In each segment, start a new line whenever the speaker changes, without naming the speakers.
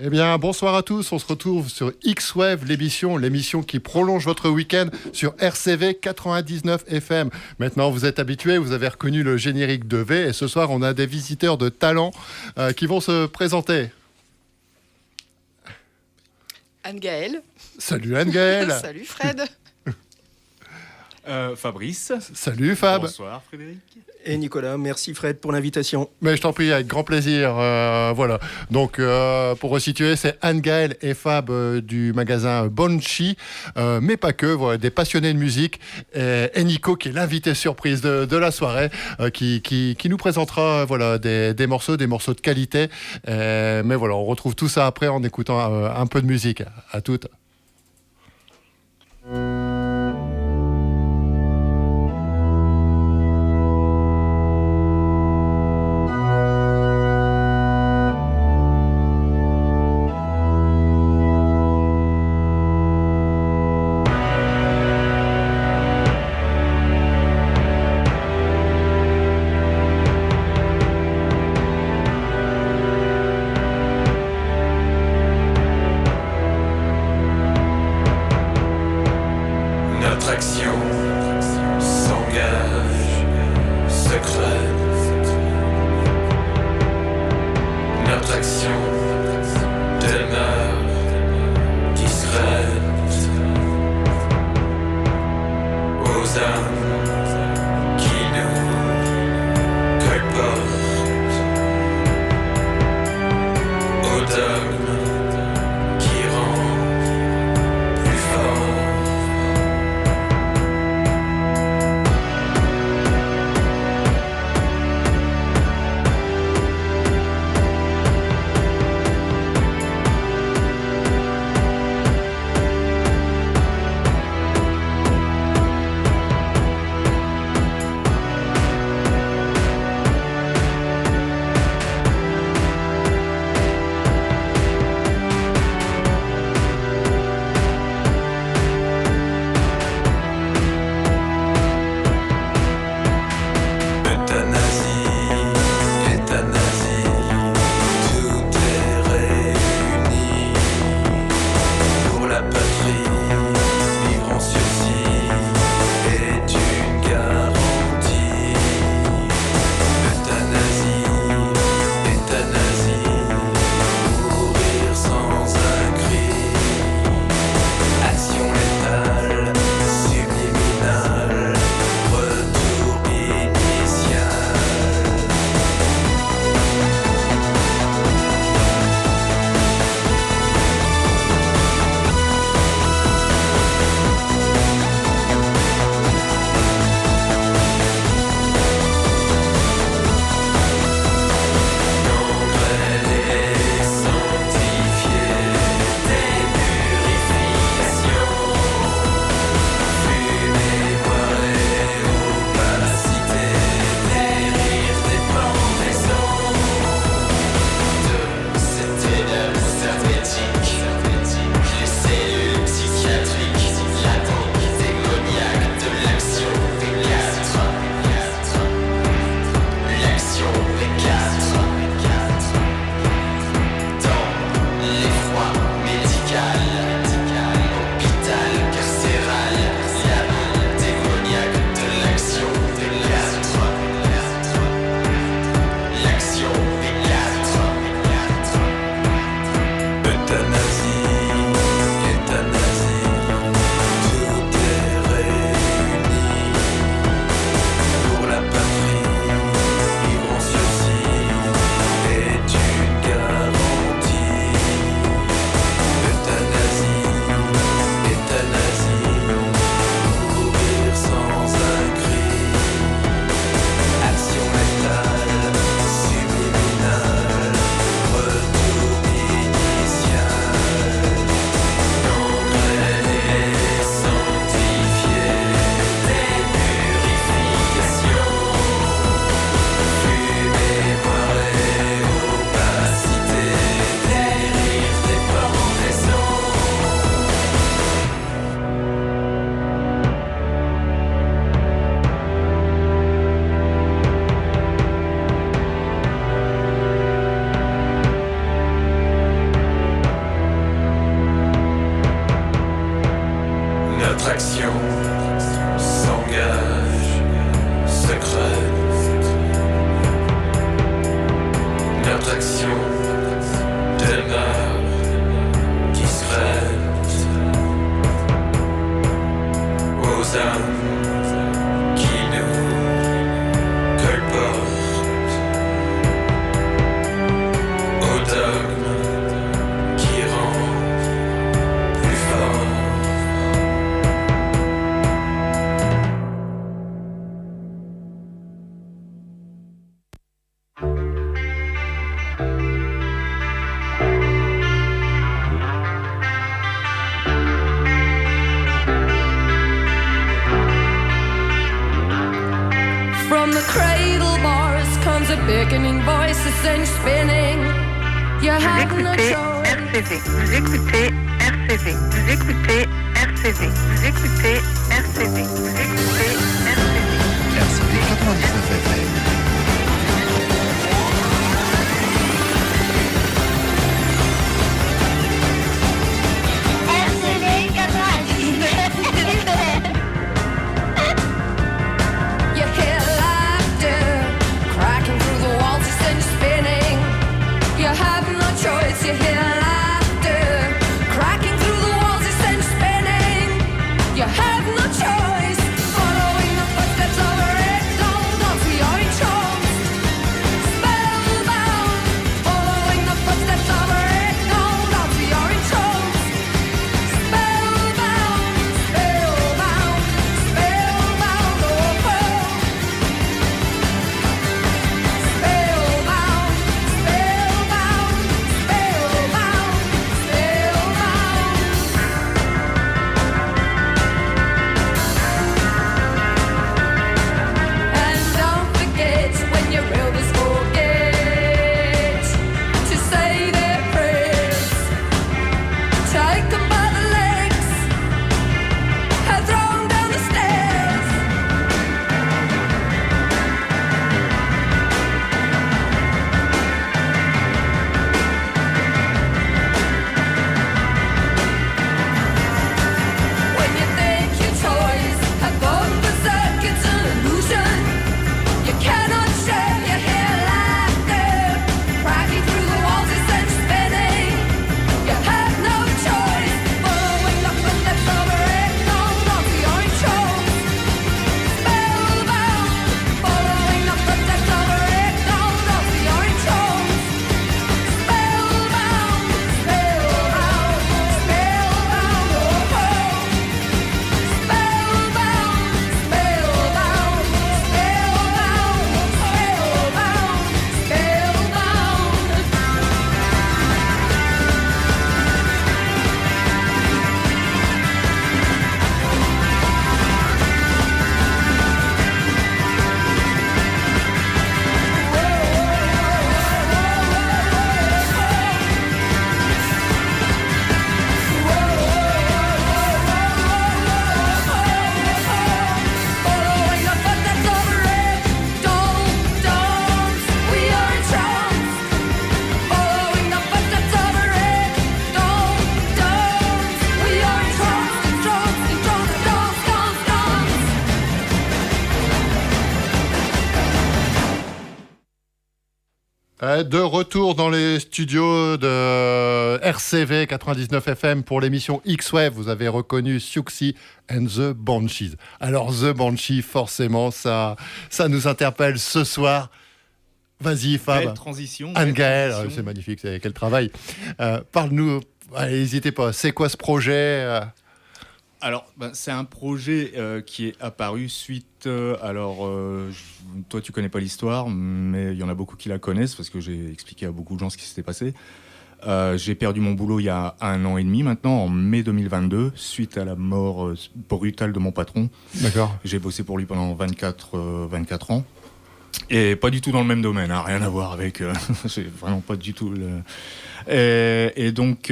Eh bien, bonsoir à tous. On se retrouve sur X-Wave, l'émission qui prolonge votre week-end sur RCV 99 FM. Maintenant, vous êtes habitués, vous avez reconnu le générique de V. Et ce soir, on a des visiteurs de talent qui vont se présenter.
Anne-Gaëlle.
Salut Anne-Gaëlle.
Salut Fred.
Fabrice.
Salut Fab.
Bonsoir Frédéric.
Et Nicolas, merci Fred pour l'invitation.
Mais je t'en prie, avec grand plaisir. Voilà. Donc, pour resituer, c'est Anne-Gaëlle et Fab du magasin Bonchi, mais pas que, voilà, des passionnés de musique. Et Nico, qui est l'invité surprise de la soirée, qui nous présentera voilà, des morceaux de qualité. Mais voilà, on retrouve tout ça après en écoutant un peu de musique. À toutes.
Notre action s'engage secrète. Notre action demeure discrète. Aux âmes qui nous colportent, au dogme qui rend plus fort.
From the cradle bars comes a beckoning voice, a cinch spinning. You have no choice.
RCV, vous écoutez RCV, vous écoutez RCV, vous écoutez RCV, vous écoutez RCV.
RCV 99 FM.
You hear laughter cracking through the walls, a cinch spinning. You have no choice. You hear laughter cracking through the walls, a cinch spinning. You have no choice. Following the footsteps of a red dawn, once we are entranced, spellbound. Following the footsteps of a red dawn, once we are entranced, spellbound, spellbound, spellbound. Oh, oh. Spellbound, spellbound, spellbound, spellbound. And don't forget when your elders forget to say their prayers. Take them by the legs and throw them down the stairs. When you think your toys have gone berserk, it's an illusion. You cannot share. You hear laughter cracking through the walls, it's and spinning. You have no choice. Following the footsteps of a red dawn, once we are entranced, spellbound. Following the footsteps of a red dawn, once we are entranced, spellbound, spellbound, spellbound. Oh, oh. Spellbound, spellbound, spellbound, following the footsteps of a red dawn, dawns, we are entranced. Following the footsteps of a red dawn, dawns, we are entranced, entranced, entranced, dance, dance, dance.
De retour dans les studios de RCV 99 FM pour l'émission X-Wave. Vous avez reconnu Siouxsie and the Banshees. Alors The Banshee, forcément, ça nous interpelle ce soir. Vas-y Fab.
Belle transition.
Anne-Gaëlle, c'est magnifique, quel travail. Parle-nous, allez, n'hésitez pas, c'est quoi ce projet
Alors, c'est un projet qui est apparu suite. Toi, tu connais pas l'histoire, mais il y en a beaucoup qui la connaissent parce que j'ai expliqué à beaucoup de gens ce qui s'était passé. J'ai perdu mon boulot il y a 1 an et demi maintenant, en mai 2022, suite à la mort brutale de mon patron.
D'accord.
J'ai bossé pour lui pendant 24 ans. Et pas du tout dans le même domaine, hein, rien à voir avec. C'est vraiment pas du tout. Et donc,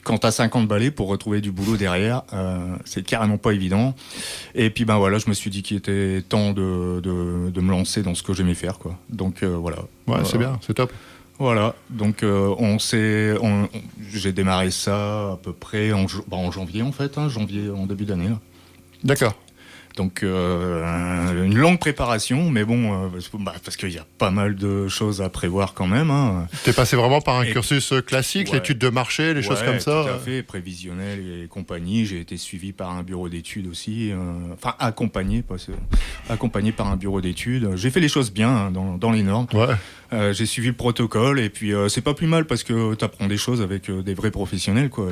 quand t'as 50 balais pour retrouver du boulot derrière, c'est carrément pas évident. Et puis voilà, je me suis dit qu'il était temps de me lancer dans ce que j'aimais faire, quoi. Donc voilà.
Ouais, c'est bien, c'est top.
Voilà, donc j'ai démarré ça à peu près en janvier en fait, janvier en début d'année. Là.
D'accord.
Donc une longue préparation, mais bon, parce qu'il y a pas mal de choses à prévoir quand même. Hein.
T'es passé vraiment par un cursus classique,
ouais.
l'étude de marché, les choses comme ça.
Tout à fait, prévisionnel et compagnie. J'ai été suivi par un bureau d'études aussi, accompagné par un bureau d'études. J'ai fait les choses bien dans les normes.
Ouais.
J'ai suivi le protocole et puis c'est pas plus mal parce que t'apprends des choses avec des vrais professionnels, quoi.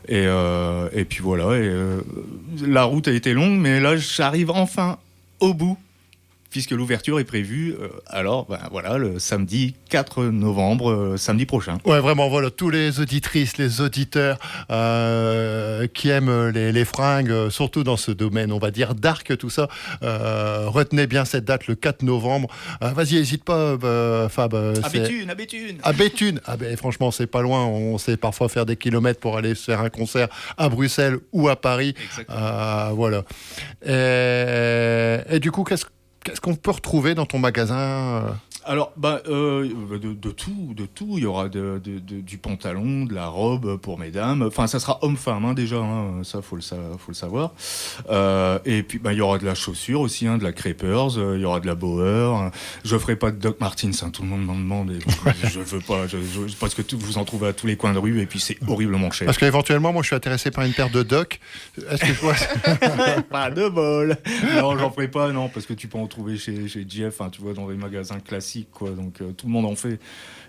Et puis voilà, la route a été longue, mais là j'arrive enfin au bout, puisque l'ouverture est prévue, le samedi 4 novembre, samedi prochain.
Ouais, vraiment, voilà, tous les auditrices, les auditeurs qui aiment les fringues, surtout dans ce domaine, on va dire, d'arc, tout ça, retenez bien cette date, le 4 novembre. Vas-y, n'hésite pas, Fab.
À Béthune.
À Béthune. Ah ben, franchement, c'est pas loin. On sait parfois faire des kilomètres pour aller faire un concert à Bruxelles ou à Paris. Voilà. Et du coup, qu'est-ce qu'on peut retrouver dans ton magasin
Alors, de tout. Il y aura du pantalon, de la robe pour mesdames. Enfin, ça sera homme-femme déjà. Ça, faut le savoir. Et puis, il y aura de la chaussure aussi, de la Crepers. Il y aura de la Bauer. Je ferai pas de Doc Martens. Tout le monde m'en demande. Et je veux pas. Parce que vous en trouvez à tous les coins de rue. Et puis, c'est horriblement cher.
Parce qu'éventuellement, moi, je suis intéressé par une paire de Doc. Est-ce que je vois
Pas de bol. Non, j'en ferai pas. Non, parce que tu peux en trouver chez GF. Tu vois, dans les magasins classiques. Quoi, donc tout le monde en fait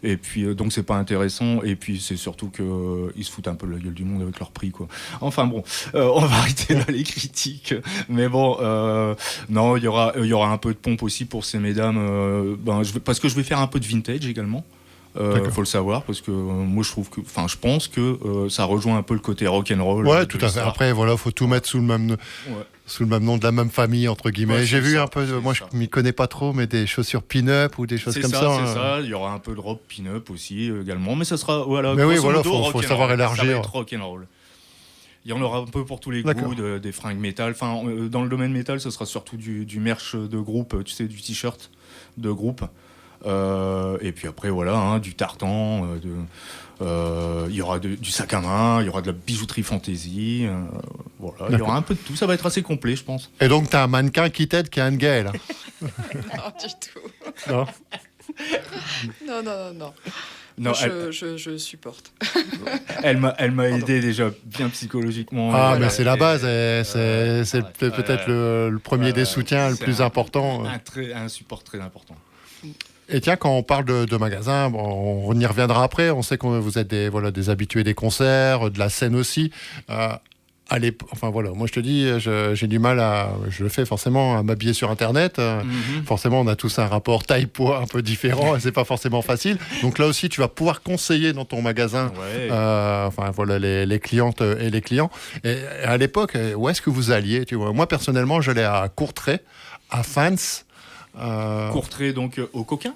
et puis donc c'est pas intéressant et puis c'est surtout que ils se foutent un peu de la gueule du monde avec leur prix quoi. Enfin bon, on va arrêter là les critiques, mais bon non, il y aura un peu de pompe aussi pour ces mesdames parce que je vais faire un peu de vintage également. Faut le savoir parce que moi je pense que ça rejoint un peu le côté rock'n'roll.
Ouais, tout à fait. Après voilà, faut tout mettre sous le même nom de la même famille entre guillemets. Ouais, j'ai vu un peu, moi je m'y connais pas trop, mais des chaussures pin-up ou des choses comme ça.
C'est ça. Il y aura un peu de robe pin-up aussi également, mais ça sera
Mais oui, voilà, faut savoir élargir.
Ça va être rock'n'roll. Il y en aura un peu pour tous les goûts, des fringues métal. Enfin, dans le domaine métal, ce sera surtout du merch de groupe, tu sais, du t-shirt de groupe. Et puis après voilà du tartan, il y aura du sac à main, il y aura de la bijouterie fantasy, il y aura un peu de tout, ça va être assez complet je pense.
Et donc t'as un mannequin qui t'aide qui est Anne-Gaëlle.
Non du tout. Non.
Non,
je supporte.
Elle m'a aidé déjà bien psychologiquement.
Mais c'est la base, c'est peut-être le premier des soutiens le plus important.
Un support très important.
Et tiens, quand on parle de magasins, on y reviendra après. On sait que vous êtes des habitués des concerts, de la scène aussi. Moi je te dis, j'ai du mal je le fais forcément à m'habiller sur Internet. Forcément, on a tous un rapport taille-poids un peu différent et c'est pas forcément facile. Donc là aussi, tu vas pouvoir conseiller dans ton magasin, les clientes et les clients. Et à l'époque, où est-ce que vous alliez, tu vois ? Moi personnellement, j'allais à Courtrai, à Fans.
Courtrai donc au Coquin.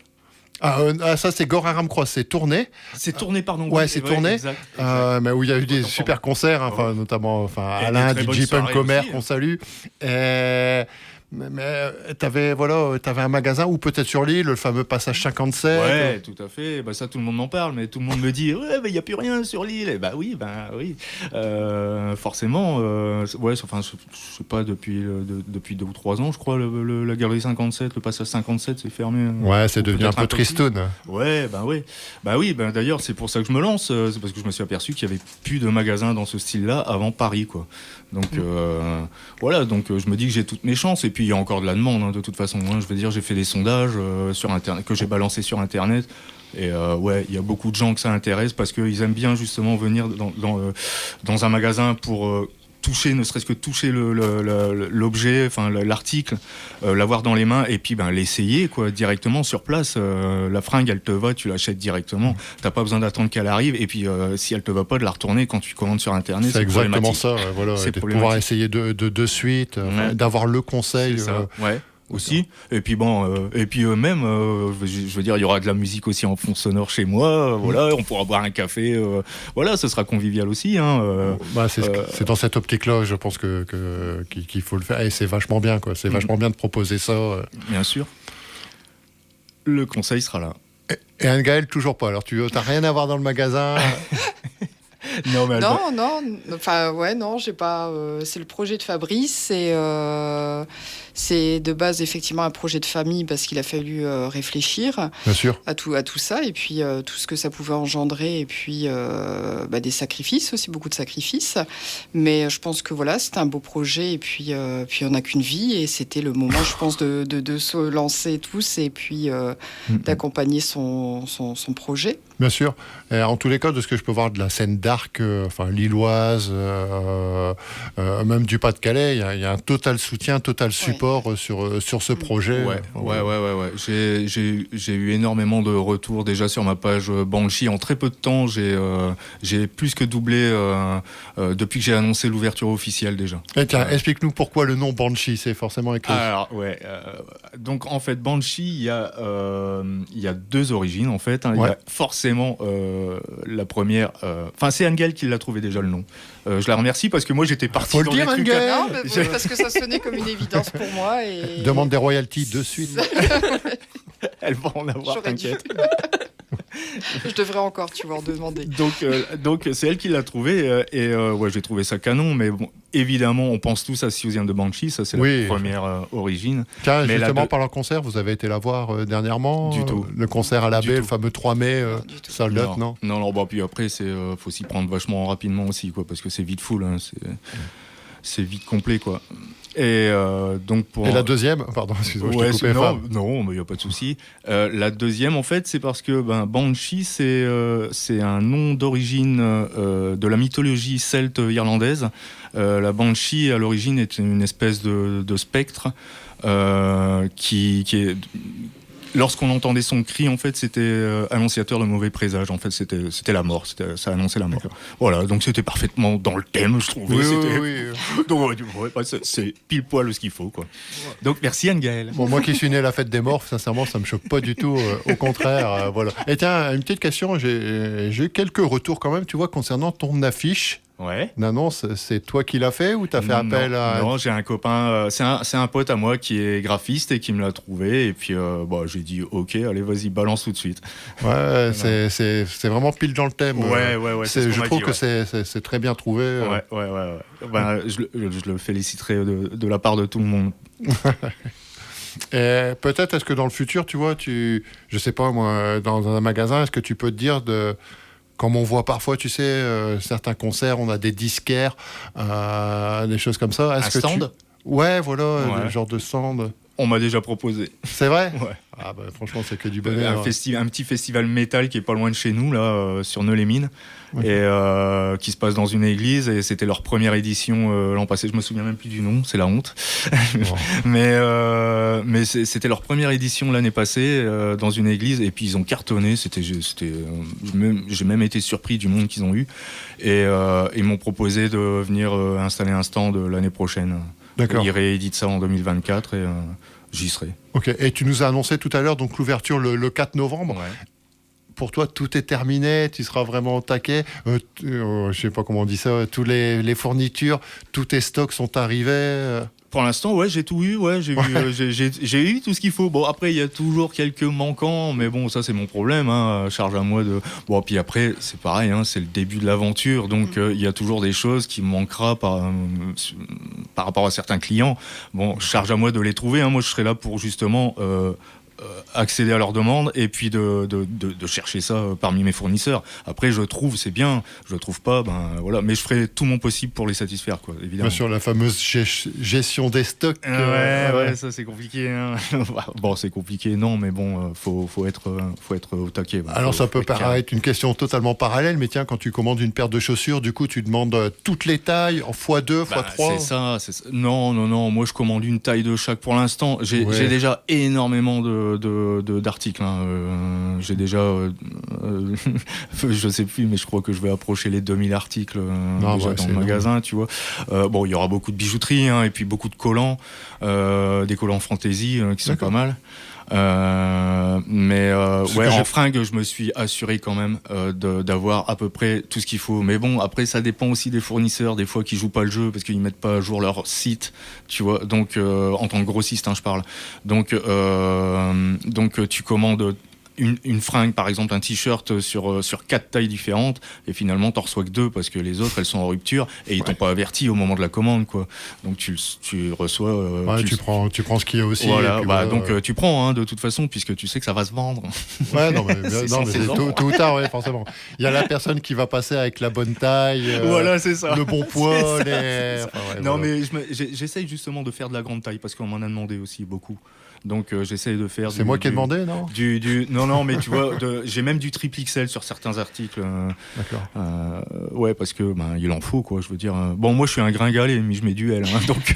Ça c'est Gore Aram Cross, c'est tourné.
C'est tourné, pardon.
Ouais, c'est tourné. Exact. Mais où il y a eu des super concerts, notamment Alain, DJ Punk Commerce, qu'on salue. Mais t'avais un magasin ou peut-être sur l'île, le fameux passage 57.
Ouais, tout à fait. Ça, tout le monde m'en parle, mais tout le monde me dit il n'y a plus rien sur l'île. Et oui. Forcément, je sais pas, depuis 2 ou 3 ans, je crois, la galerie 57, le passage 57, c'est fermé.
Ouais, c'est devenu un peu tristoun.
Ouais, d'ailleurs, c'est pour ça que je me lance. C'est parce que je me suis aperçu qu'il n'y avait plus de magasins dans ce style-là avant Paris, quoi. Donc, donc je me dis que j'ai toutes mes chances. Et puis, il y a encore de la demande, de toute façon. Je veux dire, j'ai fait des sondages sur Internet, que j'ai balancés sur Internet. Et il y a beaucoup de gens que ça intéresse parce qu'ils aiment bien justement venir dans un magasin pour toucher, ne serait-ce que toucher l'objet, l'article, l'avoir dans les mains et puis l'essayer directement sur place. La fringue, elle te va, tu l'achètes directement. T'as pas besoin d'attendre qu'elle arrive. Et puis si elle te va pas, de la retourner quand tu commandes sur Internet.
C'est exactement ça. C'est de pouvoir essayer de suite, d'avoir le conseil.
Aussi, et puis même je veux dire, il y aura de la musique aussi en fond sonore chez moi, on pourra boire un café, ce sera convivial aussi,
c'est dans cette optique là je pense qu'il faut le faire et c'est vachement bien, quoi. C'est vachement bien de proposer ça.
Bien sûr, le conseil sera là.
Et Anne-Gaëlle, toujours pas. Alors, tu n'as rien à voir dans le magasin.
Non, mais
Non, j'ai pas. C'est le projet de Fabrice. C'est de base effectivement un projet de famille parce qu'il a fallu réfléchir
Bien sûr.
à tout ça et puis tout ce que ça pouvait engendrer et puis des sacrifices aussi, beaucoup de sacrifices. Mais je pense que voilà, c'était un beau projet et puis on n'a qu'une vie et c'était le moment, je pense, de se lancer tous et puis d'accompagner son projet.
Bien sûr. Et en tous les cas, de ce que je peux voir de la scène d'Arc, lilloise, même du Pas-de-Calais, il y a un total soutien, total support sur ce projet.
Ouais. J'ai eu énormément de retours déjà sur ma page Banshee. En très peu de temps, j'ai plus que doublé depuis que j'ai annoncé l'ouverture officielle déjà.
Et tiens, explique-nous pourquoi le nom Banshee, c'est forcément avec le...
Alors, donc en fait, Banshee, il y a deux origines en fait. Il y a forcément la première... c'est Anne-Gaëlle qui l'a trouvé déjà le nom. Je la remercie parce que moi j'étais parti
Faut
dans
le dire,
des trucs...
Anne-Gaëlle.
Non, mais parce que ça sonnait comme une évidence pour moi. Et...
Demande des royalties de suite.
Elle va en avoir,
J'aurais dû.
t'inquiète.
Je devrais encore, tu vois, en demander.
Donc c'est elle qui l'a trouvé j'ai trouvé ça canon, mais bon, évidemment on pense tous à Susan de Banshee, ça c'est la première origine.
Tiens,
mais
justement, par leur concert, vous avez été la voir dernièrement.
Du tout.
Le concert à la baie, le
tout.
fameux 3 mai, sold out, non?
Non, puis après faut s'y prendre vachement rapidement aussi, quoi, parce que c'est vite full, hein, c'est vite complet, quoi. Et donc pour...
Et la deuxième, pardon, excuse-moi, je t'ai coupé.
Non, mais il n'y a pas de souci. La deuxième, en fait, c'est parce que Banshee, c'est un nom d'origine de la mythologie celte irlandaise. La Banshee, à l'origine, est une espèce de spectre qui est... Lorsqu'on entendait son cri, en fait, c'était annonciateur de mauvais présages. En fait, c'était la mort. Ça annonçait la mort. Voilà, donc c'était parfaitement dans le thème, je trouvais.
Oui.
Donc, c'est pile poil ce qu'il faut, quoi. Donc, merci Anne-Gaëlle.
Bon, moi qui suis né à la fête des morts, sincèrement, ça me choque pas du tout. Au contraire, voilà. Et tiens, une petite question. J'ai eu quelques retours quand même, tu vois, concernant ton affiche.
Ouais.
L'annonce, c'est toi qui l'as fait ou t'as fait appel à...
Non, j'ai un copain, c'est un pote à moi qui est graphiste et qui me l'a trouvé. Et puis, j'ai dit, ok, allez, vas-y, balance tout de suite.
Ouais, c'est vraiment pile dans le thème.
Ouais.
Je trouve que c'est très bien trouvé.
Ouais. Je le féliciterai de la part de tout le monde.
Et peut-être, est-ce que dans le futur, tu vois, je sais pas moi, dans un magasin, est-ce que tu peux te dire comme on voit parfois, tu sais, certains concerts, on a des disquaires, des choses comme ça.
Un stand ?
Ouais, voilà, le genre de stand.
On m'a déjà proposé.
C'est vrai ?
Ouais.
Ah bah franchement, c'est que du bonheur.
Un petit festival métal qui est pas loin de chez nous, là, sur Neu-les-Mines, et qui se passe dans une église, et c'était leur première édition l'an passé. Je me souviens même plus du nom, c'est la honte. Mais c'était leur première édition l'année passée dans une église, et puis ils ont cartonné. J'ai même été surpris du monde qu'ils ont eu, et ils m'ont proposé de venir installer un stand l'année prochaine.
D'accord.
Ils rééditent ça en 2024 et j'y serai.
Ok, et tu nous as annoncé tout à l'heure donc l'ouverture le 4 novembre.
Ouais.
Pour toi, tout est terminé, tu seras vraiment au taquet. Je sais pas comment on dit ça, tous les fournitures, tous tes stocks sont arrivés.
Pour l'instant, j'ai tout eu, j'ai eu tout ce qu'il faut. Bon, après, il y a toujours quelques manquants, mais bon, ça, c'est mon problème, hein. Charge à moi de... Bon, puis après, c'est pareil, hein, c'est le début de l'aventure, donc il y a toujours des choses qui me manquera par rapport à certains clients. Bon, charge à moi de les trouver, hein. Moi, je serai là pour justement... accéder à leurs demandes et puis de chercher ça parmi mes fournisseurs. Après, je trouve, c'est bien. Je trouve pas, voilà. Mais je ferai tout mon possible pour les satisfaire, quoi, évidemment.
Bien sûr, la fameuse gestion des stocks.
Ouais, ça c'est compliqué. Hein. Bon, c'est compliqué, non, mais bon, faut être au taquet.
Alors, ça peut paraître une question totalement parallèle, mais tiens, quand tu commandes une paire de chaussures, du coup, tu demandes toutes les tailles en x2, x3.
C'est ça. Non. Moi, je commande une taille de chaque. Pour l'instant, j'ai déjà énormément d'articles. Hein. J'ai déjà, je sais plus, mais je crois que je vais approcher les 2000 articles dans le magasin, tu vois. Bon, il y aura beaucoup de bijouterie, hein, et puis beaucoup de collants, des collants fantaisie qui sont pas mal. En fringues, je me suis assuré quand même d'avoir à peu près tout ce qu'il faut. Mais bon, après, ça dépend aussi des fournisseurs, des fois qui jouent pas le jeu parce qu'ils mettent pas à jour leur site, tu vois. Donc, en tant que grossiste, hein, je parle. Donc, tu commandes une fringue, par exemple un t-shirt sur 4 tailles différentes, et finalement t'en reçois que 2 parce que les autres elles sont en rupture et ils t'ont pas averti au moment de la commande, quoi. Donc tu reçois.
Tu prends ce qu'il y a aussi.
Voilà,
et puis
donc tu prends de toute façon puisque tu sais que ça va se vendre.
Ouais, non, mais,
C'est
non, mais
censé
c'est
se
tôt ou tard, ouais, forcément. Il y a la personne qui va passer avec la bonne taille,
Voilà, c'est ça.
le bon poids.
C'est ça,
les-
c'est ça.
enfin, ouais,
Non,
voilà.
mais j'essaye justement de faire de la grande taille parce qu'on m'en a demandé aussi beaucoup. Donc j'essaye de faire.
C'est moi qui ai demandé, non?
Non, mais tu vois, j'ai même du triple XL sur certains articles.
D'accord.
Ouais, parce que il en faut, quoi. Je veux dire. Bon, moi, je suis un gringalet, mais je mets du L. Donc.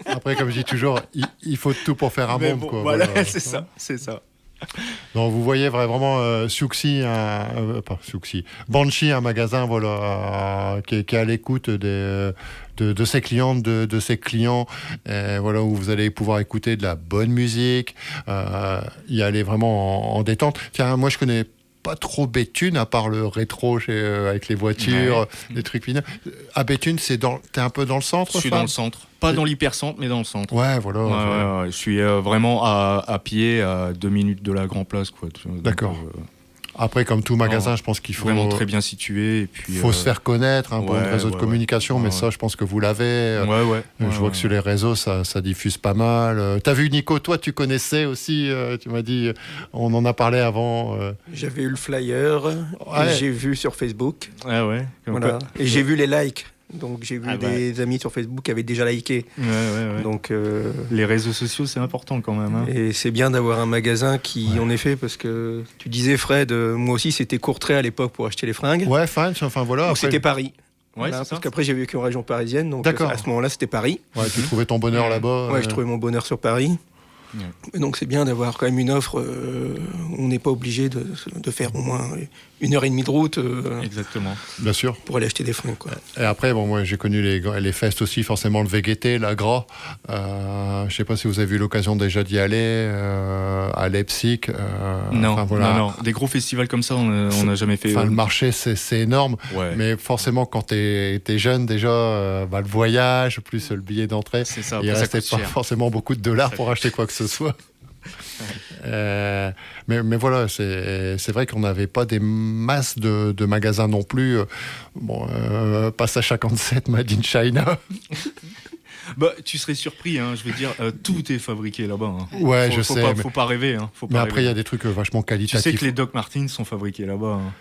Après, comme je dis toujours, il faut tout pour faire un
mais
monde,
bon,
quoi.
voilà,
Voilà.
c'est ça, c'est ça.
Donc vous voyez vraiment Siouxsie, pas Siouxsie, Banshee, un magasin qui est à l'écoute de ses clientes, de ses clients, voilà, où vous allez pouvoir écouter de la bonne musique, y aller vraiment en détente. Tiens, moi je connais pas trop Béthune, à part le rétro avec les voitures, les trucs finaux. À Béthune, t'es un peu dans le centre?
Je suis
Fab
dans le centre. Pas dans l'hypercentre, mais dans le centre.
Ouais, voilà.
Ouais. Je suis vraiment à pied, à 2 minutes de la Grand Place, quoi. Donc,
D'accord. Après, comme tout magasin, je pense qu'il faut
vraiment très bien situé. Et puis,
faut se faire connaître pour une réseau de communication, mais ça, je pense que vous l'avez. Je vois que sur les réseaux, ça diffuse pas mal. T'as vu, Nico, toi, tu connaissais aussi, tu m'as dit, on en a parlé avant.
J'avais eu le flyer,
Ouais.
j'ai vu sur Facebook,
Ah ouais.
voilà. Et j'ai vu les likes. Donc j'ai vu des amis sur Facebook qui avaient déjà liké.
Ouais.
Donc
les réseaux sociaux, c'est important quand même. Hein.
et c'est bien d'avoir un magasin qui, en effet, parce que tu disais, Fred, moi aussi c'était Courtrai à l'époque pour acheter les fringues.
Ouais, enfin voilà.
Ou
Après,
c'était Paris.
Ouais,
Voilà,
c'est ça.
parce qu'après j'ai vécu en région parisienne, donc
D'accord.
à ce moment-là c'était Paris.
ouais, tu trouvais ton bonheur là-bas.
Ouais, je trouvais mon bonheur sur Paris.
Ouais.
Et donc c'est bien d'avoir quand même une offre où on n'est pas obligé de faire au moins 1h30 de route
Exactement.
Bien sûr.
pour aller acheter des fringues, quoi.
Et après, bon, moi, j'ai connu les festes aussi, forcément le VGT, la Gras. Je sais pas si vous avez eu l'occasion déjà d'y aller à Leipzig.
Non,
enfin, voilà.
non. Des gros festivals comme ça, on n'a jamais fait.
Enfin, le marché, c'est énorme.
Ouais.
Mais forcément, quand t'es jeune, déjà, le voyage, plus le billet d'entrée,
C'est ça.
il
après, ça
restait
coûte
pas
cher.
forcément beaucoup de dollars pour acheter quoi que ce soit. Mais voilà, c'est vrai qu'on n'avait pas des masses de magasins non plus. Passage 57, Made in China.
Tu serais surpris, hein, je veux dire, tout est fabriqué là-bas. Hein.
Ouais,
Faut
je sais.
Pas,
mais
faut pas rêver. Hein. Faut pas
mais après, il y
rêver.
a des trucs vachement
Tu
qualitatifs.
sais que les Doc Martens sont fabriqués là-bas. Hein.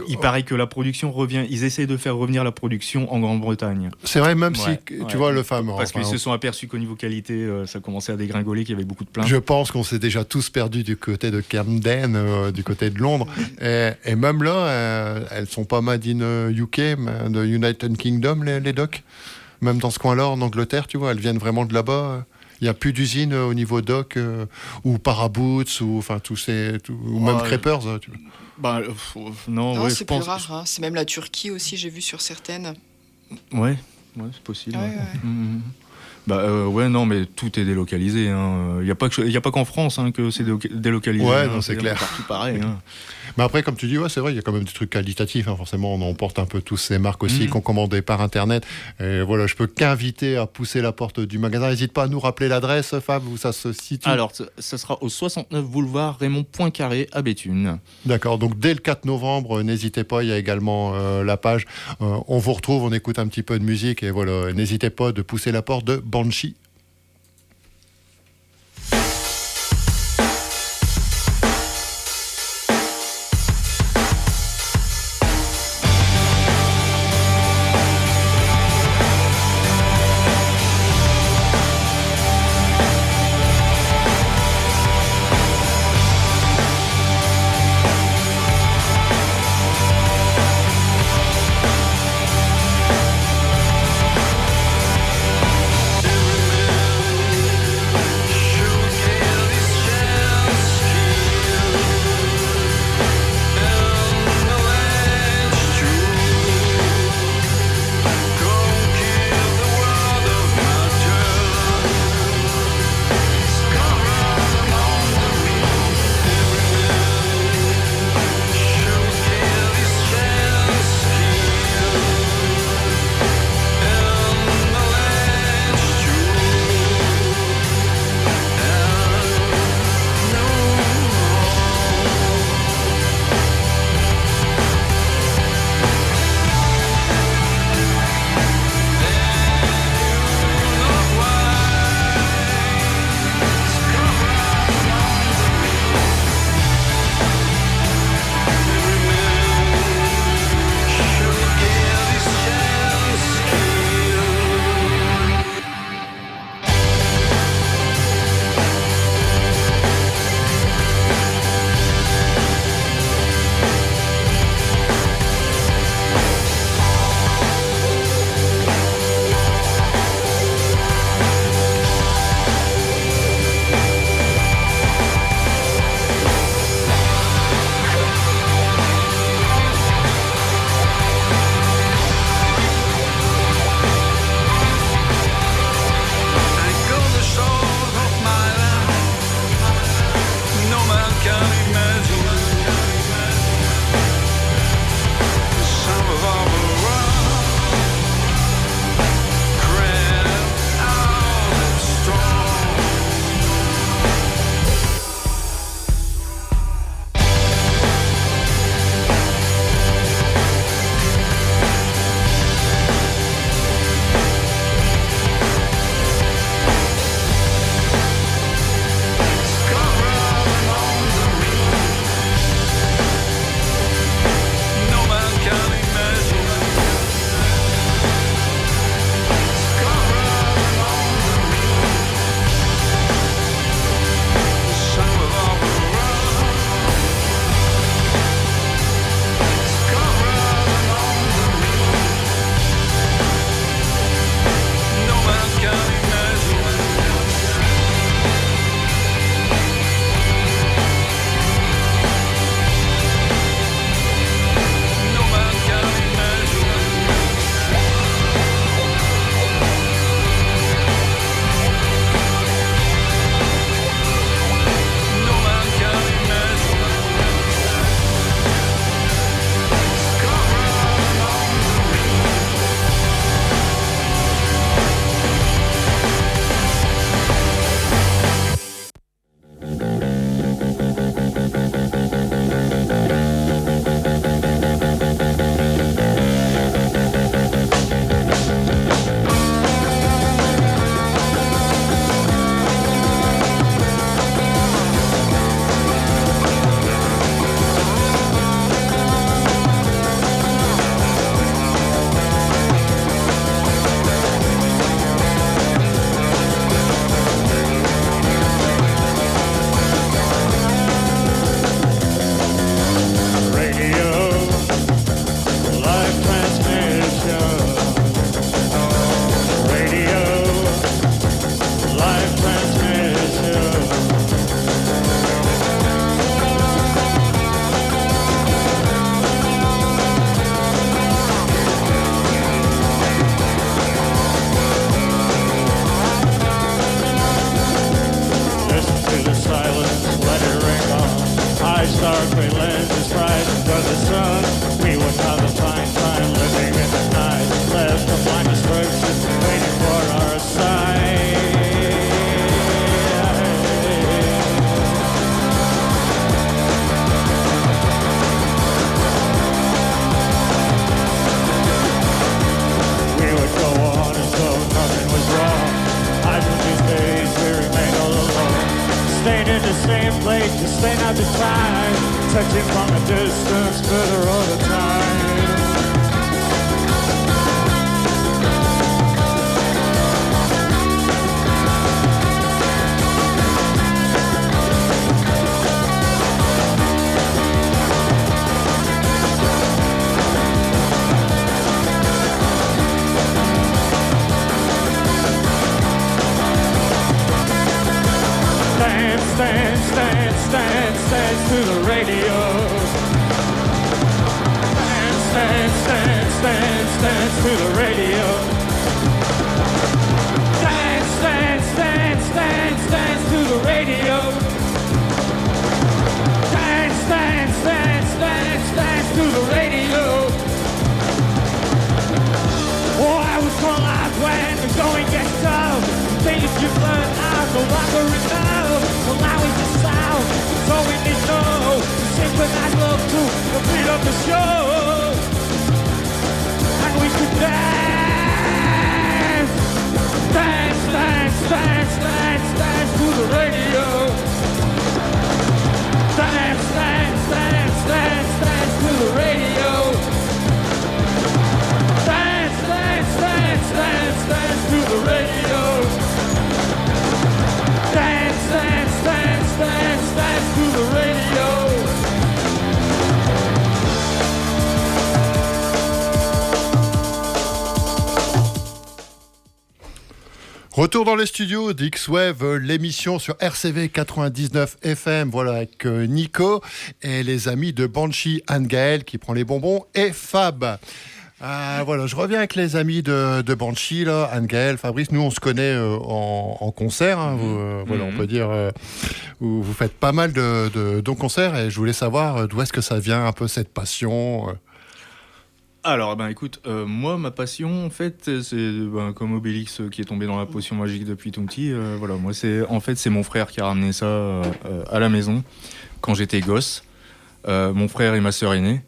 Il
oh.
paraît que la production revient. Ils essayent de faire revenir la production en Grande-Bretagne.
C'est vrai, même
Ouais,
si,
ouais.
tu vois, le fameux.
Parce qu'ils se sont aperçus qu'au niveau qualité, ça commençait à dégringoler, qu'il y avait beaucoup de plaintes.
Je pense qu'on s'est déjà tous perdus du côté de Camden, du côté de Londres. Et même là, elles sont pas made in UK, de United Kingdom, les docs. Même dans ce coin-là, en Angleterre, tu vois, elles viennent vraiment de là-bas. Il n'y a plus d'usine au niveau doc, ou Paraboots, ou enfin ou même Crepers. Tu vois.
Non,
Non,
ouais,
c'est
je
plus
pense.
rare. Hein. C'est même la Turquie aussi, j'ai vu sur certaines.
Ouais, c'est possible.
Ouais,
ouais.
ouais.
Mhm. Non, mais tout est délocalisé. Il n'y a pas qu'en France que c'est délocalisé.
Ouais,
hein,
non, c'est clair.
Partout pareil. Hein.
Mais après, comme tu dis, ouais, c'est vrai, il y a quand même des trucs qualitatifs. Forcément, on emporte un peu tous ces marques aussi qu'on commandait par Internet. Et voilà, je peux qu'inviter à pousser la porte du magasin. N'hésite pas à nous rappeler l'adresse, Fab, où ça se situe.
Alors, ça sera au 69 boulevard Raymond Poincaré à Béthune.
D'accord, donc dès le 4 novembre, n'hésitez pas, il y a également la page. On vous retrouve, on écoute un petit peu de musique et voilà, n'hésitez pas de pousser la porte de Banshee.
Every
touching from a distance further all the time. Dance to the radio. Dance to the radio. Dance to the radio. Dance to the radio. Oh, I was called out when the going gets tough. Things you learn out no longer enough. Well, now it's the sound. So we need to know to synchronize love to the beat of the show. And we could dance. Dance to the radio. Dance to the radio. Dance to the radio. Dance to the radio.
Retour dans les studios d'X-Wave, l'émission sur RCV 99 FM, voilà, avec Nico et les amis de Banshee, Anne-Gaëlle qui prend les bonbons et Fab. Voilà, je reviens avec les amis de Banshee, là, Anne-Gaëlle, Fabrice. Nous, on se connaît en concert. Hein, voilà, on peut dire. Vous faites pas mal de concerts et je voulais savoir d'où est-ce que ça vient un peu cette passion.
Alors, écoute, moi, ma passion, en fait, c'est comme Obélix qui est tombé dans la potion magique depuis tout petit. Voilà, moi, c'est mon frère qui a ramené ça à la maison quand j'étais gosse. Mon frère et ma sœur aînée.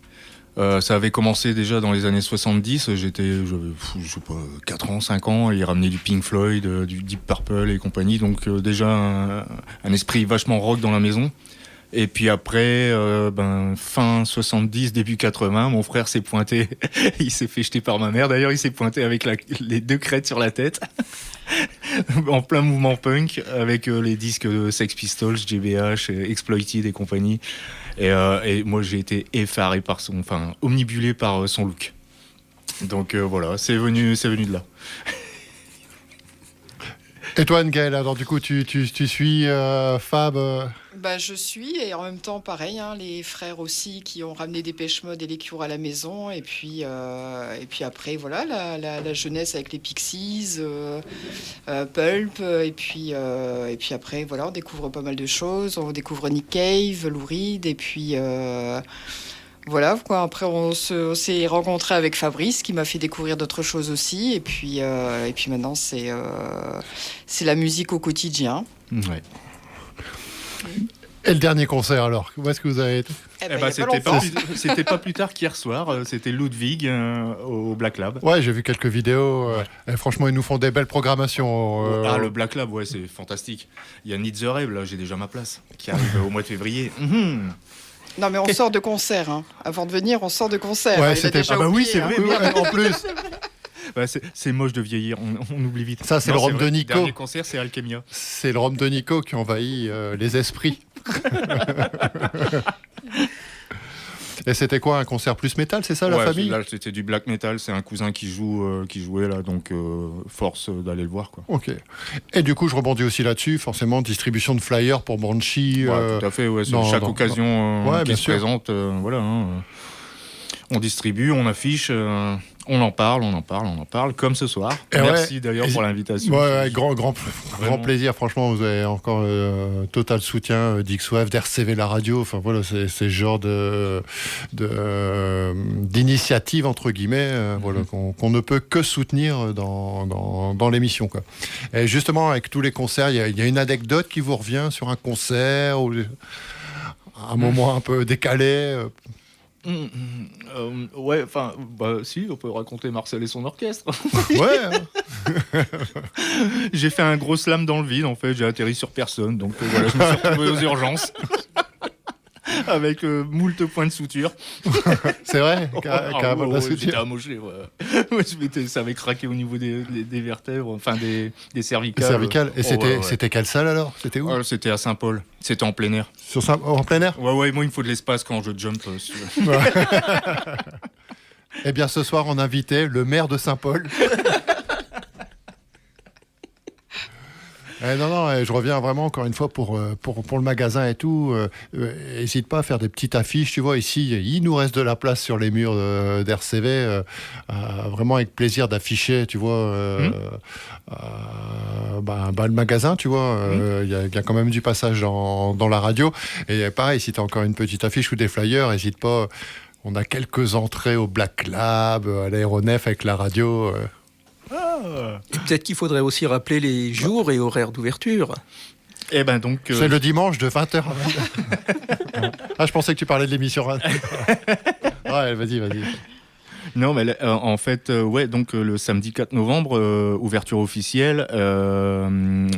Ça avait commencé déjà dans les années 70, j'avais, je sais pas, 4 ans, 5 ans, et il ramenait du Pink Floyd, du Deep Purple et compagnie, donc déjà un esprit vachement rock dans la maison. Et puis après, fin 70, début 80, mon frère s'est pointé, il s'est fait jeter par ma mère, d'ailleurs il s'est pointé avec les 2 crêtes sur la tête, en plein mouvement punk, avec les disques de Sex Pistols, GBH, Exploited et compagnie. Et moi j'ai été effaré omnibulé par son look. Donc voilà, c'est venu de là.
Et toi, Anne-Gaëlle, alors du coup, tu suis Fab
Je suis, et en même temps, pareil, hein, les frères aussi qui ont ramené Dépêche Mode et les Cure à la maison. Et puis après, voilà, la jeunesse avec les Pixies, Pulp. Et puis après, voilà, on découvre pas mal de choses. On découvre Nick Cave, Lou Reed, et puis... Voilà, quoi. Après, on s'est rencontrés avec Fabrice, qui m'a fait découvrir d'autres choses aussi. Et puis maintenant, c'est la musique au quotidien.
Ouais.
Et le dernier concert, alors, où est-ce que vous avez été ?
C'était pas plus tard qu'hier soir. C'était Ludwig au Black Lab.
Ouais, j'ai vu quelques vidéos. Et franchement, ils nous font des belles programmations.
Le Black Lab, ouais, c'est fantastique. Il y a Need the Rave, là, j'ai déjà ma place, qui arrive au mois de février.
Non, mais on sort de concert. Hein. Avant de venir, on sort de concert.
Ouais, c'était pas. Oui, c'est vrai. En plus.
C'est moche de vieillir. On oublie vite.
Ça, c'est le rhum de Nico.
Le dernier concert, c'est Alchemia.
C'est le rhum de Nico qui envahit les esprits. Et c'était quoi, un concert plus métal, c'est ça, la famille ?
Là, c'était du black metal. C'est un cousin qui jouait là, donc force d'aller le voir, quoi.
Ok. Et du coup, je rebondis aussi là-dessus. Forcément, distribution de flyers pour Banshee.
Tout à fait. Ouais, chaque occasion qui se présente, voilà. Hein, on distribue, on affiche. On en parle, comme ce soir. Et merci d'ailleurs pour l'invitation.
Ouais, grand plaisir. Franchement, vous avez encore total soutien d'X-Wave, d'RCV la radio. Enfin voilà, c'est ce genre d'initiative entre guillemets, voilà, qu'on ne peut que soutenir dans l'émission, quoi. Et justement, avec tous les concerts, il y a une anecdote qui vous revient sur un concert ou un moment un peu décalé.
Ouais, enfin, si, on peut raconter Marcel et son orchestre.
Ouais.
J'ai fait un gros slam dans le vide, en fait, j'ai atterri sur personne, donc voilà, je me suis retrouvé aux urgences. avec moult points de suture.
C'est vrai,
Ah,
carrément de la
J'étais
suture.
amoché. Ouais, ça avait craqué au niveau des vertèbres, enfin des cervicales.
Cervical. Et
ouais.
c'était quelle salle alors? C'était où?
C'était à Saint-Paul. C'était en plein air.
En plein air?
Ouais, moi il me faut de l'espace quand je jump.
Eh bien, ce soir, on invitait le maire de Saint-Paul. Non, je reviens vraiment encore une fois pour le magasin et tout. N'hésite pas à faire des petites affiches, tu vois. Ici, il nous reste de la place sur les murs d'RCV. Vraiment avec plaisir d'afficher, tu vois, le magasin, tu vois. Il y a quand même du passage dans la radio. Et pareil, si tu as encore une petite affiche ou des flyers, n'hésite pas. On a quelques entrées au Black Lab, à l'aéronef avec la radio.
Et peut-être qu'il faudrait aussi rappeler les jours et horaires d'ouverture.
Et ben donc.
C'est le dimanche de 20h à 22h. Ah, je pensais que tu parlais de l'émission. Ouais, vas-y.
Non, mais en fait, donc le samedi 4 novembre, ouverture officielle.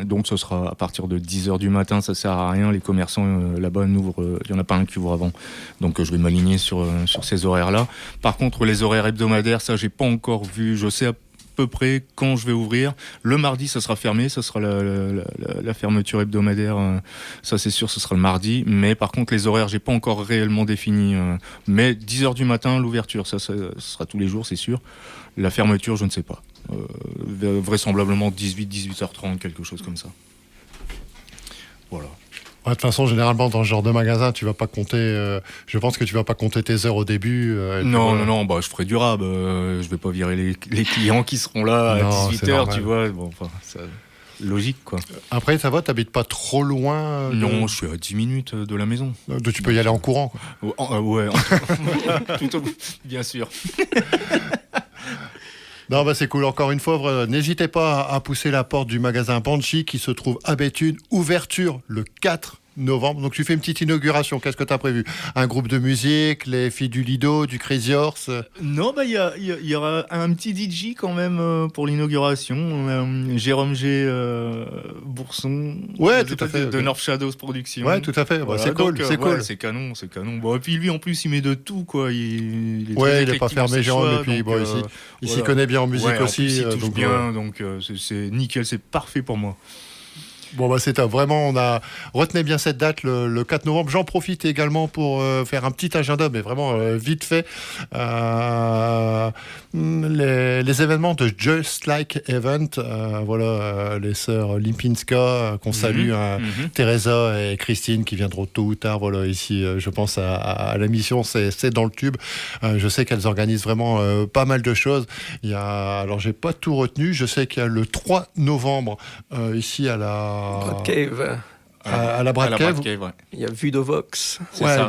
Donc ce sera à partir de 10h du matin, ça sert à rien. Les commerçants là-bas n'ouvrent, il n'y en a pas un qui ouvre avant. Donc je vais m'aligner sur ces horaires-là. Par contre, les horaires hebdomadaires, ça, j'ai pas encore vu. Je sais à peu près quand je vais ouvrir. Le mardi, ça sera fermé, ça sera la fermeture hebdomadaire, ça c'est sûr, ce sera le mardi. Mais par contre, les horaires, j'ai pas encore réellement défini. Mais 10h du matin, l'ouverture, ça sera tous les jours, c'est sûr. La fermeture, je ne sais pas. Vraisemblablement 18h30, quelque chose comme ça. Voilà.
De toute façon, généralement, dans ce genre de magasin, tu vas pas compter. Je pense que tu vas pas compter tes heures au début.
Non, je ferai du rab. Je vais pas virer les clients qui seront là à 18h, tu vois. Bon, enfin, logique, quoi.
Après, ça va, t'habites pas trop loin
Non, je suis à 10 minutes de la maison.
Tu peux y aller en courant, quoi.
Ouais, bien sûr.
Non, c'est cool. Encore une fois, n'hésitez pas à pousser la porte du magasin Banshee qui se trouve à Béthune. Ouverture le 4 novembre. Donc, tu fais une petite inauguration. Qu'est-ce que tu as prévu? Un groupe de musique, les filles du Lido, du Crazy Horse?
Non, il y aura un petit DJ quand même pour l'inauguration. Jérôme G. Bourson.
Ouais, tout à fait.
De North Shadows Productions.
Ouais, tout à fait.
Voilà,
c'est cool.
Donc,
c'est cool.
C'est canon. Bon, et puis lui, en plus, il met de tout, quoi. Il
n'est pas fermé, Jérôme. Et puis, il s'y connaît bien en musique aussi.
Il touche bien, donc c'est nickel, c'est parfait pour moi.
Bon, c'est top. Vraiment, retenez bien cette date, le 4 novembre. J'en profite également pour faire un petit agenda, mais vraiment vite fait. Les événements de Just Like Event, les sœurs Limpinska, qu'on salue, Teresa et Christine, qui viendront tôt ou tard, ici, je pense, à la mission, c'est dans le tube. Je sais qu'elles organisent vraiment pas mal de choses. Alors, j'ai pas tout retenu. Je sais qu'il y a le 3 novembre, ici à la
Brad Cave.
À la Brad Cave.
Ouais.
Il y a Vudovox.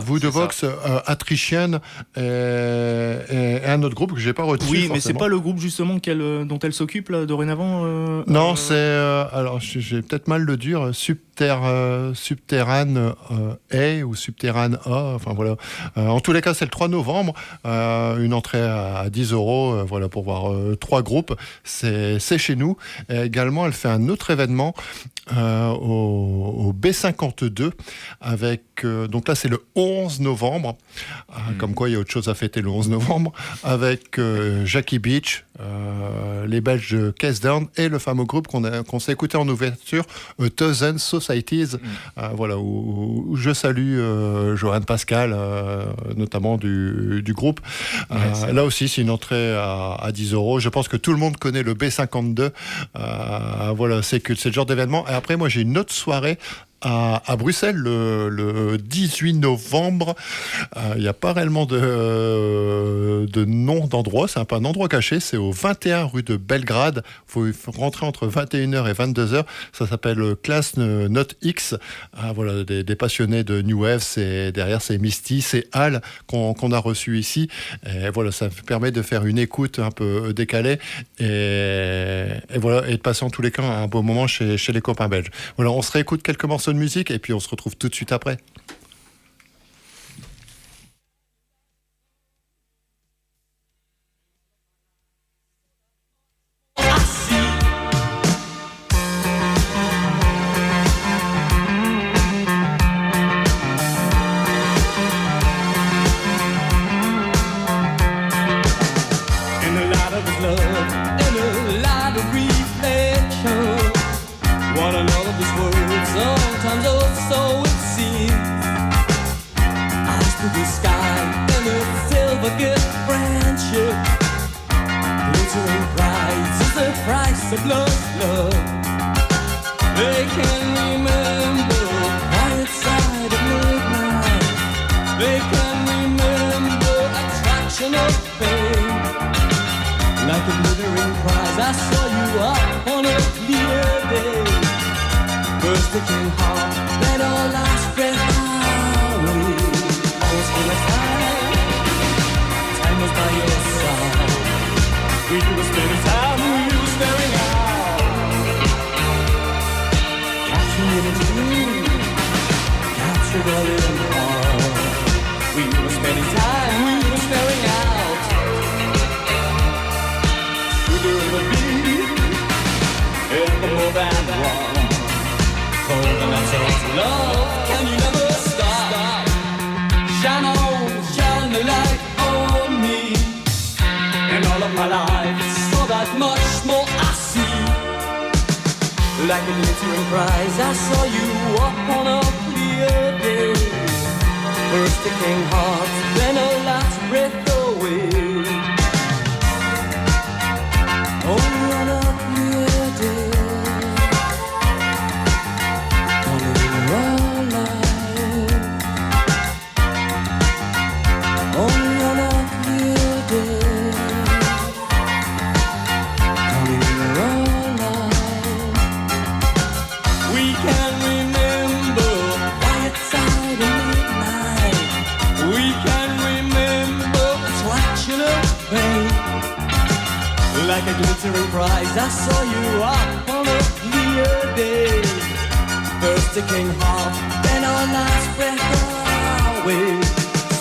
Vudovox, Attrition et un autre groupe que j'ai pas retenu.
Oui,
forcément.
mais c'est pas le groupe justement dont elle s'occupe là dorénavant.
Non, c'est alors j'ai peut-être mal le dire. Subterrane A ou Subterrane A. Enfin voilà. En tous les cas, c'est le 3 novembre. Une entrée à 10 €. Pour voir 3 groupes. C'est chez nous. Et également, elle fait un autre événement au B52 avec donc là c'est le 11 novembre. Comme quoi il y a autre chose à fêter le 11 novembre avec Jackie Beach, les Belges de Case Down et le fameux groupe qu'on s'est écouté en ouverture, Thousand Societies. Où je salue Johan Pascal, notamment du groupe. Là aussi, c'est une entrée à 10 €. Je pense que tout le monde connaît le B52. C'est le genre d'événement. Et après, moi, j'ai une autre soirée à Bruxelles le 18 novembre. Il n'y a pas réellement de nom d'endroit. C'est un endroit caché. C'est au 21 rue de Belgrade. Il faut rentrer entre 21h et 22h. Ça s'appelle Class Note X. Des passionnés de New Wave. Derrière, c'est Misty, c'est Al qu'on a reçu ici. Et ça permet de faire une écoute un peu décalée et de passer en tous les cas un beau moment chez les copains belges. On se réécoute quelques morceaux de musique et puis on se retrouve tout de suite après.
nights of love. They can remember quiet side of midnight. They can remember attraction of pain. Like a glittering prize, I saw you up on a clear day. First the king heart, then our last breath away. Always full of time was by your side. We were spending time, we were staring out. Captured in a dream, captured all in heart. We were spending time, we were staring out. Could there ever be ever more than one? Cold and that's all love, can you never stop? Shine on, shine the light on me. And all of my life, so that much more I see. Like a glittering prize, I saw you up on a clear day. First the king heart, then a last breath away. Only on a clear day. Only our life. Only on a clear day. Only our life. We can remember quiet side of midnight. We can remember attraction of pain. Like a glittering prize, I saw you up on a clear day. First the king heart, then our last breath away.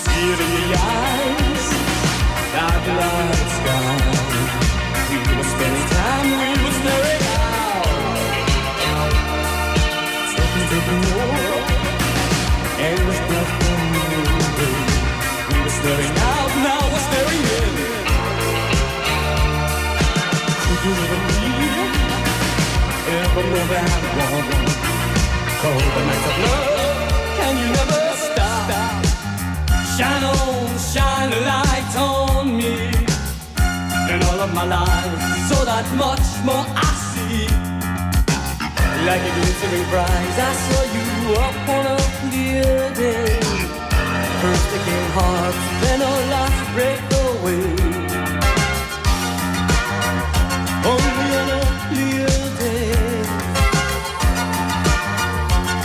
See it in your eyes, dark light sky. We were spending time, we were staring out. Taking more, endless breath from you. We were staring out, now we're staring in. You never need ever more than one. Cold the nights of love, can you never stop? Shine on, shine a light on me. And all of my life, so that much more I see. Like a glittering prize, I saw you up on a clear day. First the king heart, then our last breath away. Only on a clear day.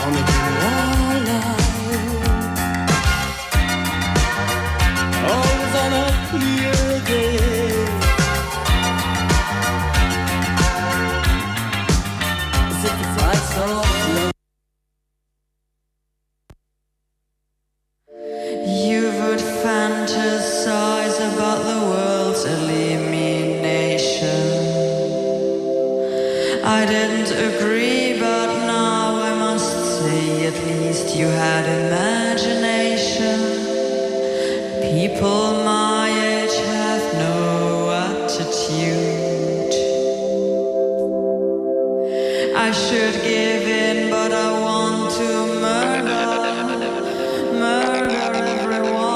Only in our life. Always on a clear day. As if the flights of love.
You would fantasize about the world's elimination. I didn't agree, but now I must say at least you had imagination. People my age have no attitude. I should give in, but I want to murder everyone.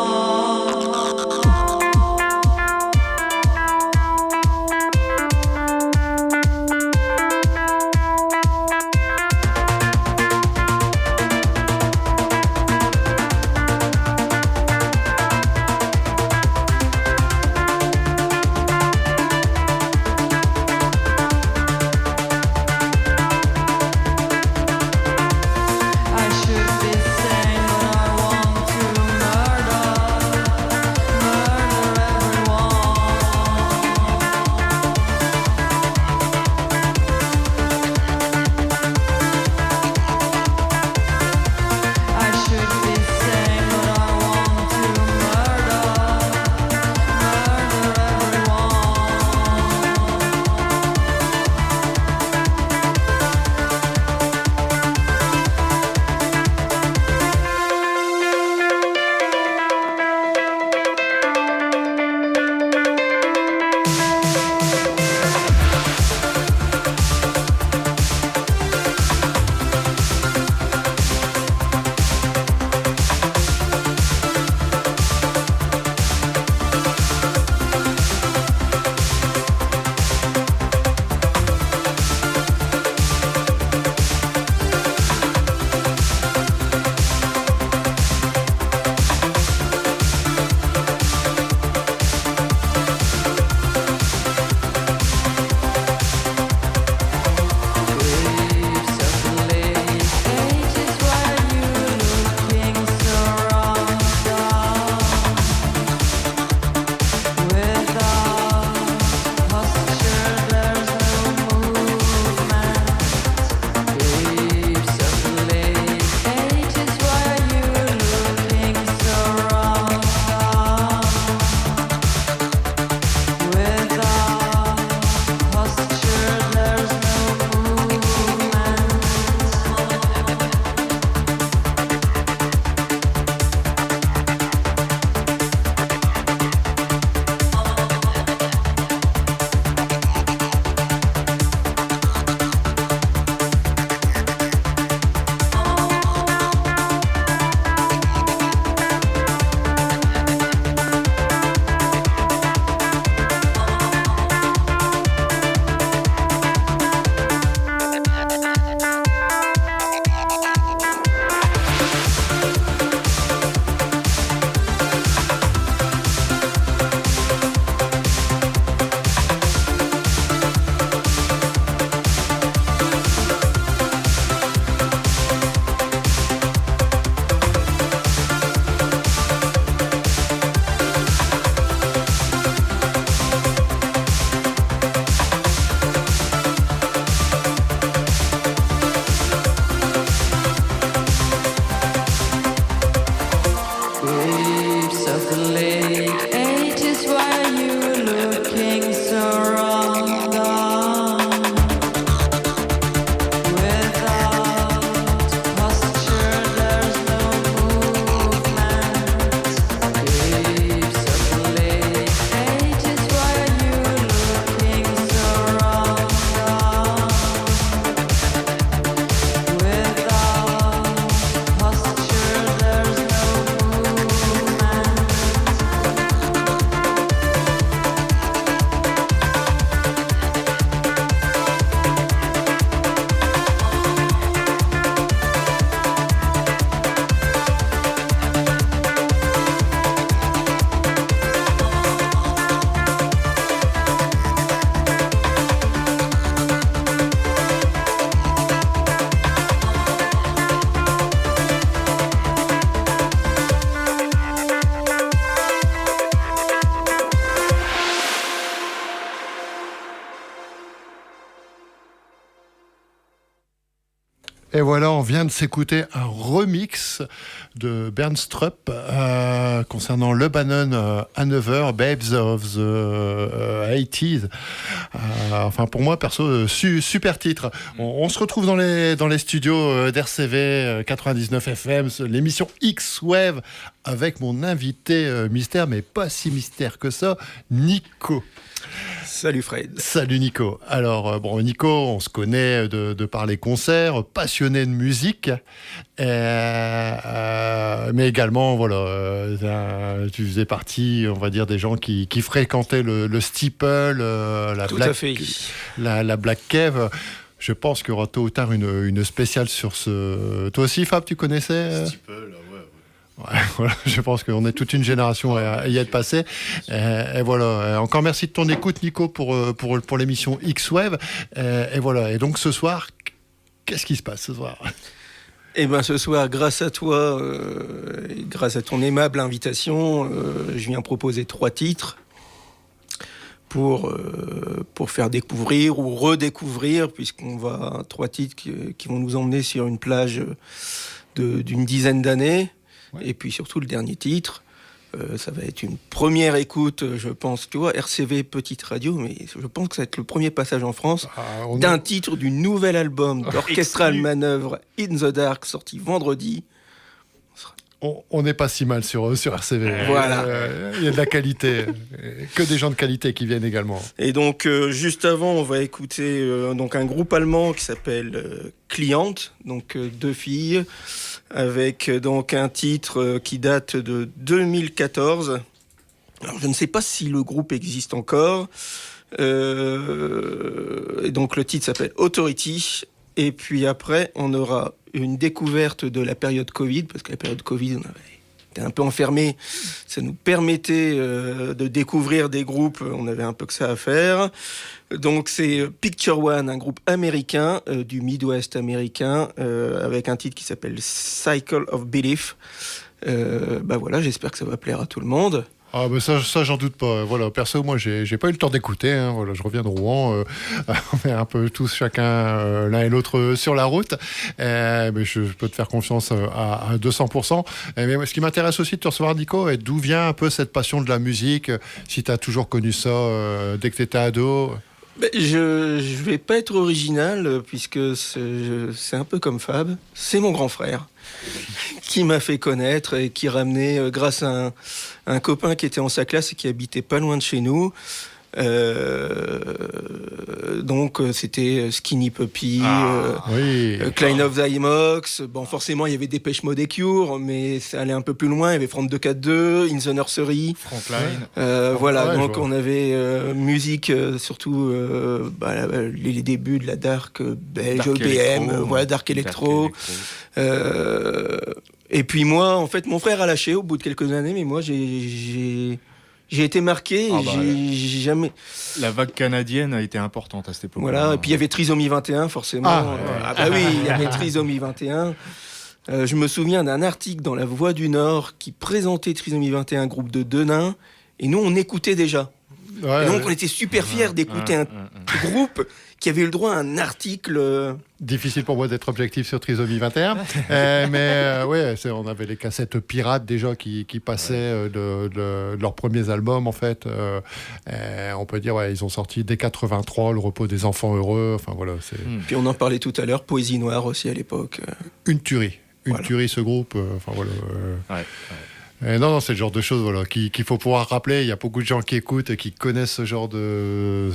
Et voilà, on vient de s'écouter un remix de Bernd Strupp concernant Lebanon Hanover, Babes of the 80s. Enfin, pour moi, perso, super titre. On se retrouve dans les studios d'RCV 99 FM, l'émission X-Wave, avec mon invité mystère, mais pas si mystère que ça, Nico.
Salut Fred.
Salut Nico. Alors, Nico, on se connaît de par les concerts, passionné de musique, mais également, tu faisais partie, on va dire, des gens qui fréquentaient le Steeple, la Black Cave. Je pense qu'il y aura tôt ou tard une spéciale sur ce... Toi aussi, Fab, tu connaissais
Steeple, ouais.
Ouais, voilà, je pense qu'on est toute une génération à y être passée. Et voilà. Encore merci de ton écoute, Nico, pour l'émission X-Wave. Et voilà. Et donc ce soir, qu'est-ce qui se passe ce soir ?
Eh bien, ce soir, grâce à toi, grâce à ton aimable invitation, je viens proposer 3 titres pour faire découvrir ou redécouvrir, puisqu'on va 3 titres qui vont nous emmener sur une plage d'une dizaine d'années. Et puis surtout le dernier titre, ça va être une première écoute, je pense, tu vois, RCV petite radio, mais je pense que ça va être le premier passage en France d'un titre du nouvel album d'Orchestral Manœuvre In the Dark, sorti vendredi.
On n'est pas si mal sur RCV.
Voilà.
Il y a de la qualité, que des gens de qualité qui viennent également.
Et donc, juste avant, on va écouter donc un groupe allemand qui s'appelle Client, donc 2 filles, avec donc un titre qui date de 2014. Alors, je ne sais pas si le groupe existe encore. Et donc, le titre s'appelle Authority. Et puis après, on aura une découverte de la période Covid, parce que la période Covid, on avait été un peu enfermés. Ça nous permettait de découvrir des groupes, on avait un peu que ça à faire. Donc c'est Picture One, un groupe américain, du Midwest américain, avec un titre qui s'appelle Cycle of Belief. Voilà, j'espère que ça va plaire à tout le monde.
Ah ben ça j'en doute pas. Voilà, perso, moi j'ai pas eu le temps d'écouter. Voilà, je reviens de Rouen. On est un peu tous chacun l'un et l'autre sur la route. Mais je peux te faire confiance à 200%. Mais ce qui m'intéresse aussi de te recevoir, Nico, et d'où vient un peu cette passion de la musique. Si tu as toujours connu ça dès que tu étais ado.
Je vais pas être original, puisque c'est un peu comme Fab. C'est mon grand frère qui m'a fait connaître et qui ramenait, grâce à un copain qui était en sa classe et qui habitait pas loin de chez nous. Donc c'était Skinny Puppy, Klein of the Imox. Bon, forcément il y avait Dépêche Mode et Cure, mais ça allait un peu plus loin. Il y avait Frank 242, In the Nursery,
Frontline.
voilà, donc on avait musique, surtout les débuts de la dark belge, EBM, voilà, dark electro. Et puis moi, en fait, mon frère a lâché au bout de quelques années, mais moi j'ai été marqué, j'ai jamais...
La vague canadienne a été importante à cette époque.
Voilà, et puis il y avait Trisomie 21, forcément. Oui, il y avait Trisomie 21. Je me souviens d'un article dans La Voix du Nord qui présentait Trisomie 21, un groupe de 2 nains, et nous, on écoutait déjà. Et donc, on était super fiers d'écouter un groupe qui avait eu le droit à un article...
Difficile pour moi d'être objectif sur Trisomie 21. On avait les cassettes pirates déjà qui passaient de leurs premiers albums, en fait. On peut dire, ils ont sorti dès 83, Le repos des enfants heureux. Enfin, voilà,
Puis on en parlait tout à l'heure, Poésie noire aussi à l'époque.
Une tuerie, ce groupe. Non, c'est le genre de choses qu'il faut pouvoir rappeler. Il y a beaucoup de gens qui écoutent et qui connaissent ce genre de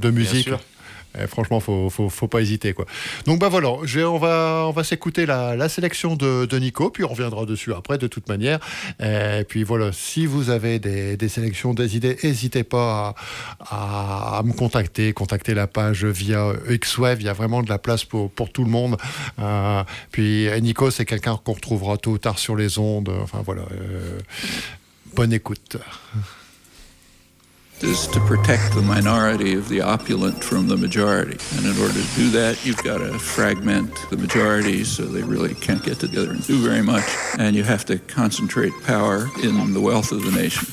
musique. Bien sûr. Et franchement, faut pas hésiter, quoi. Donc voilà, on va s'écouter la sélection de Nico, puis on reviendra dessus après de toute manière. Et puis voilà, si vous avez des sélections, des idées, n'hésitez pas à me contacter la page via X-Wave. Il y a vraiment de la place pour tout le monde. Puis Nico, c'est quelqu'un qu'on retrouvera tôt ou tard sur les ondes. Enfin voilà, bonne écoute.
Is to protect the minority of the opulent from the majority. And in order to do that, you've got to fragment the majority so they really can't get together and do very much. And you have to concentrate power in the wealth of the nation.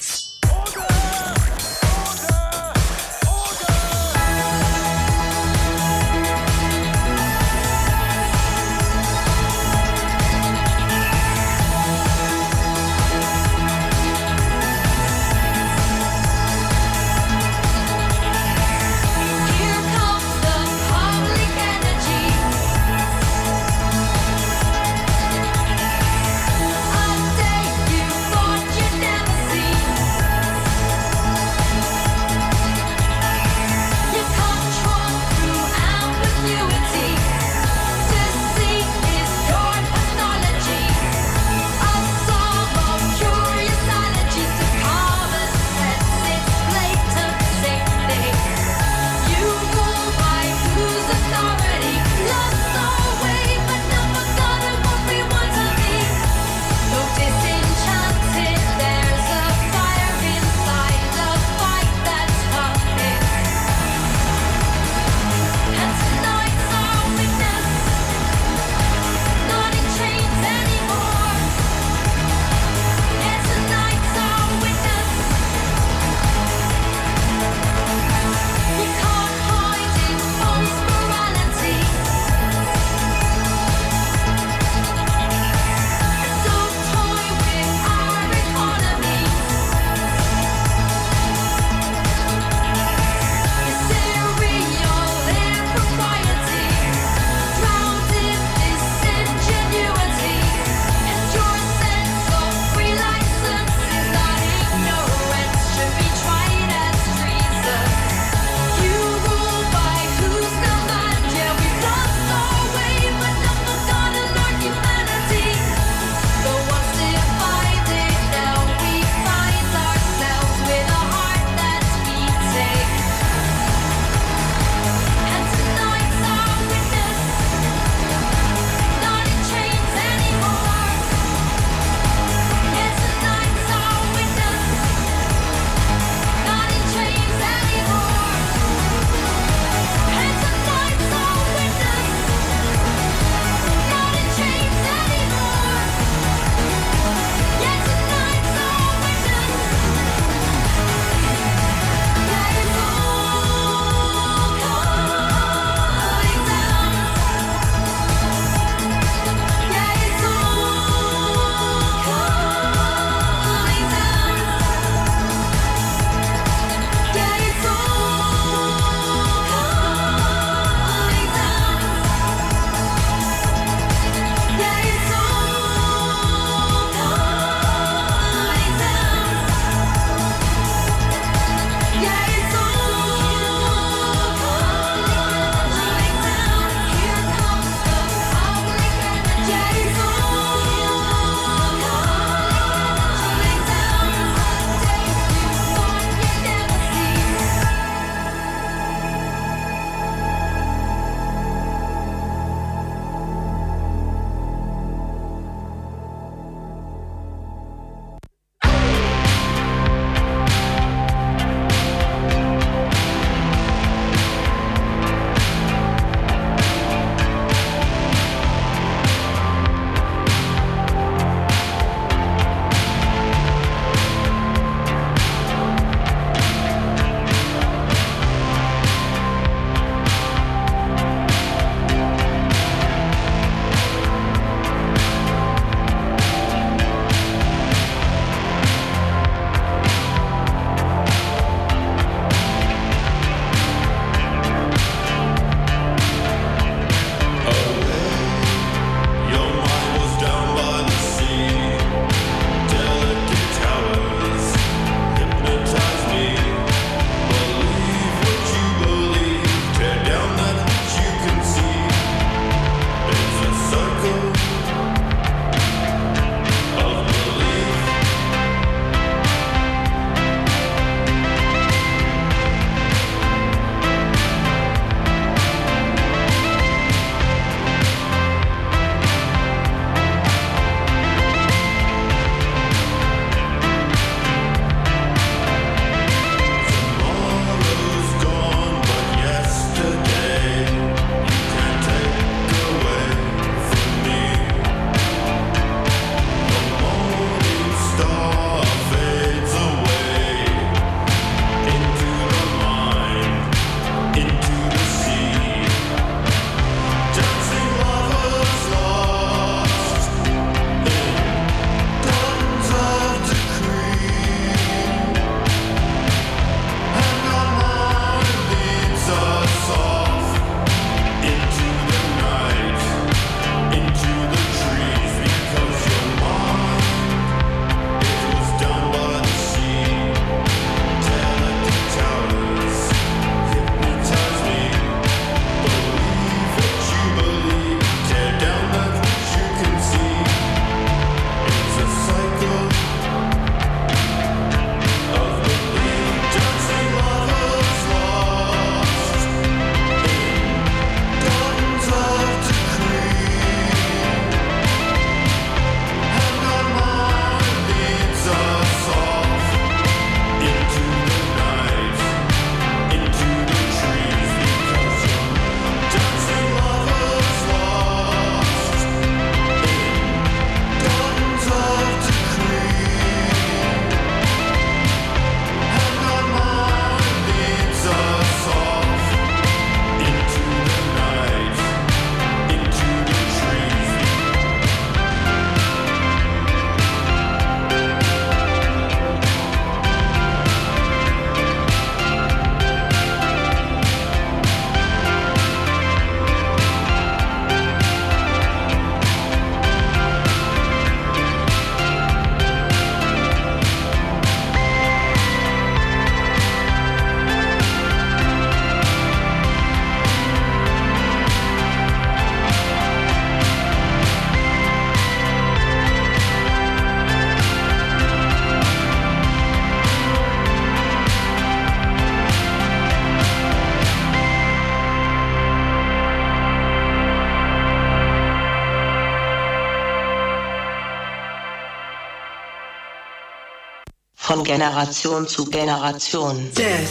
von Generation zu Generation.
Death.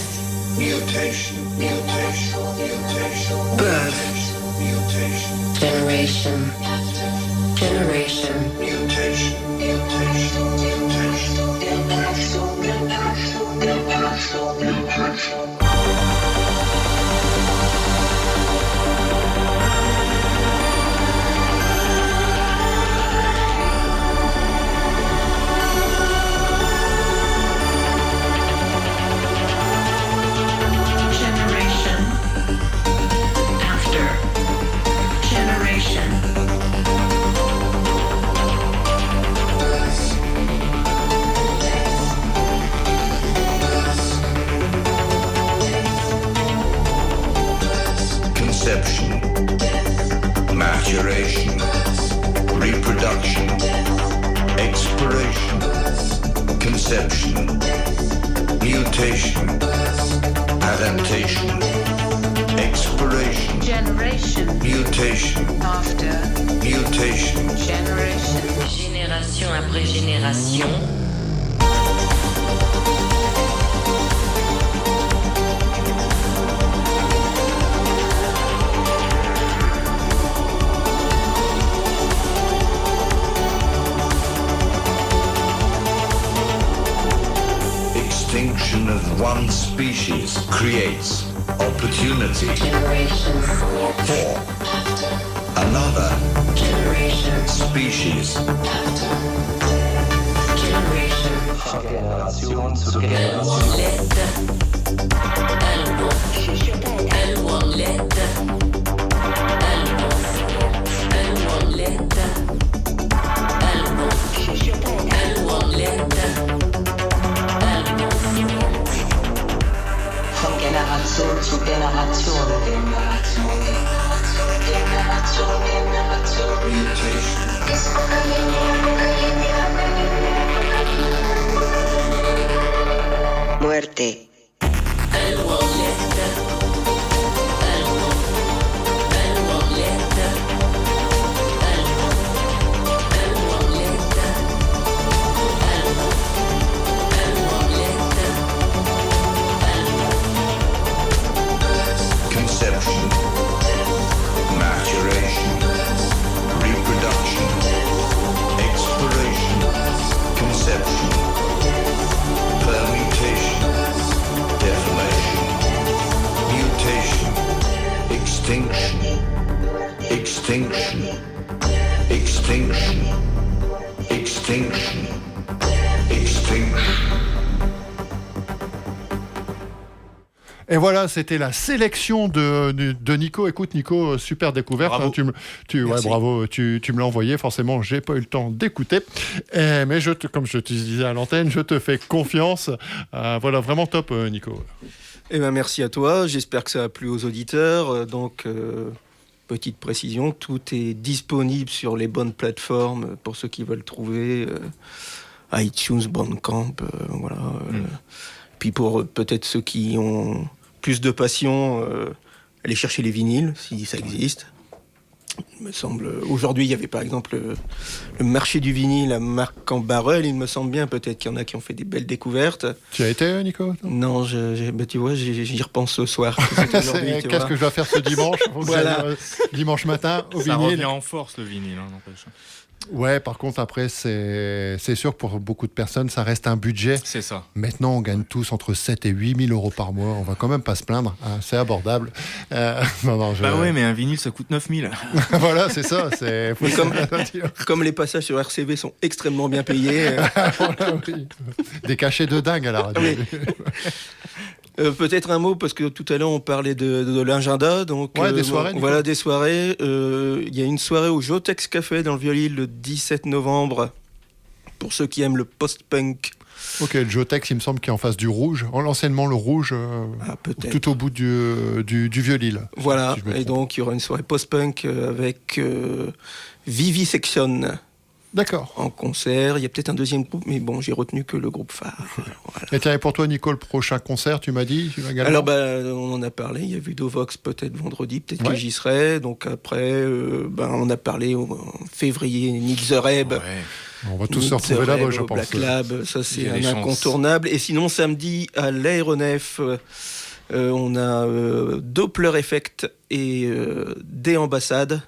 Mutation, mutation, mutation.
Birth.
Mutation,
Generation. Generation.
mutation, mutation, mutation.
Generation. After. Generation.
Conception, maturation, reproduction, expiration, conception, mutation, adaptation, expiration,
Generation.
mutation,
After.
mutation.
Generation.
Génération après génération.
Extinction of one species creates opportunity
Generation.
for another
Generation.
species.
Generation.
Generation zu Generation. LED. Album. Album LED. Album LED. Album. Album LED. Von Generation zu Generation. Muerte.
Conception, maturation, reproduction, expiration, conception, permutation, deformation, mutation, extinction, extinction, extinction, extinction, extinction.
Et voilà, c'était la sélection de Nico. Écoute, Nico, super découverte.
Bravo.
Ouais, bravo, tu me l'as envoyé. Forcément, j'ai pas eu le temps d'écouter. Mais comme je te disais à l'antenne, je te fais confiance. Voilà, vraiment top, Nico.
Eh ben, merci à toi. J'espère que ça a plu aux auditeurs. Petite précision, tout est disponible sur les bonnes plateformes pour ceux qui veulent trouver. iTunes, Bandcamp, voilà. Puis pour peut-être ceux qui ont plus de passion, aller chercher les vinyles, si ça existe. Il me semble, aujourd'hui, il y avait par exemple le marché du vinyle à Marc-en-Barœul. Il me semble bien, peut-être qu'il y en a qui ont fait des belles découvertes.
Tu as été, Nico?
Non, tu vois, j'y repense ce soir.
Qu'est-ce que je dois faire ce dimanche?
Voilà.
Dimanche matin, au
Ça
vinyle.
revient en force, le vinyle, hein, n'empêche.
Ouais, par contre, après, c'est sûr que pour beaucoup de personnes, ça reste un budget.
C'est ça.
Maintenant, on gagne tous entre 7 et 8 000 euros par mois. On va quand même pas se plaindre. Hein, c'est abordable.
Bah ouais, mais un vinyle, ça coûte 9 000.
Voilà, c'est ça.
Comme les passages sur RCV sont extrêmement bien payés.
Voilà, oui. Des cachets de dingue à la radio.
Oui. Peut-être un mot, parce que tout à l'heure on parlait de l'agenda. Donc,
ouais, des soirées.
Voilà, des soirées. Il y a une soirée au Jotex Café dans le Vieux-Lille le 17 novembre, pour ceux qui aiment le post-punk.
Ok, le Jotex, il me semble qu'il est en face du Rouge. L'anciennement, le Rouge, tout au bout du Vieux-Lille.
Voilà,
si
et donc il y aura une soirée post-punk avec Vivisection
D'accord.
en concert. Il y a peut-être un deuxième groupe, mais bon, j'ai retenu que le groupe phare. Voilà.
Et tiens, et pour toi, Nico, le prochain concert, tu m'as dit tu vas également
Alors, on en a parlé. Il y a eu Dovox peut-être vendredi, peut-être que
Ouais.
j'y serai. Donc après, on a parlé en février, Nick the Reb.
Ouais.
On va tous
Nick
se retrouver
the
là-bas,
Reb
je
au
pense.
Black Lab, ça
Il y
c'est
a
un
des chances.
incontournable. Et sinon, samedi, à l'Aéronef, on a Doppler Effect et des ambassades.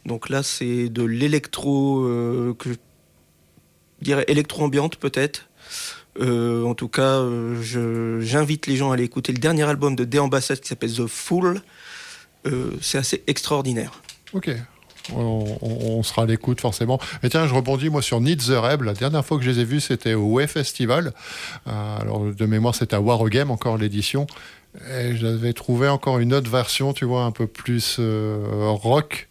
Donc là, c'est de l'électro, que je dirais électro-ambiante peut-être. En tout cas, j'invite les gens à aller écouter le dernier album de des ambassades qui s'appelle The Fool. C'est assez extraordinaire.
Ok. On sera à l'écoute forcément. Et tiens, je rebondis moi sur Need the Reb. La dernière fois que je les ai vus, c'était au Way Festival. Alors de mémoire, c'était à Wargame, encore l'édition. Et j'avais trouvé encore une autre version, tu vois, un peu plus rock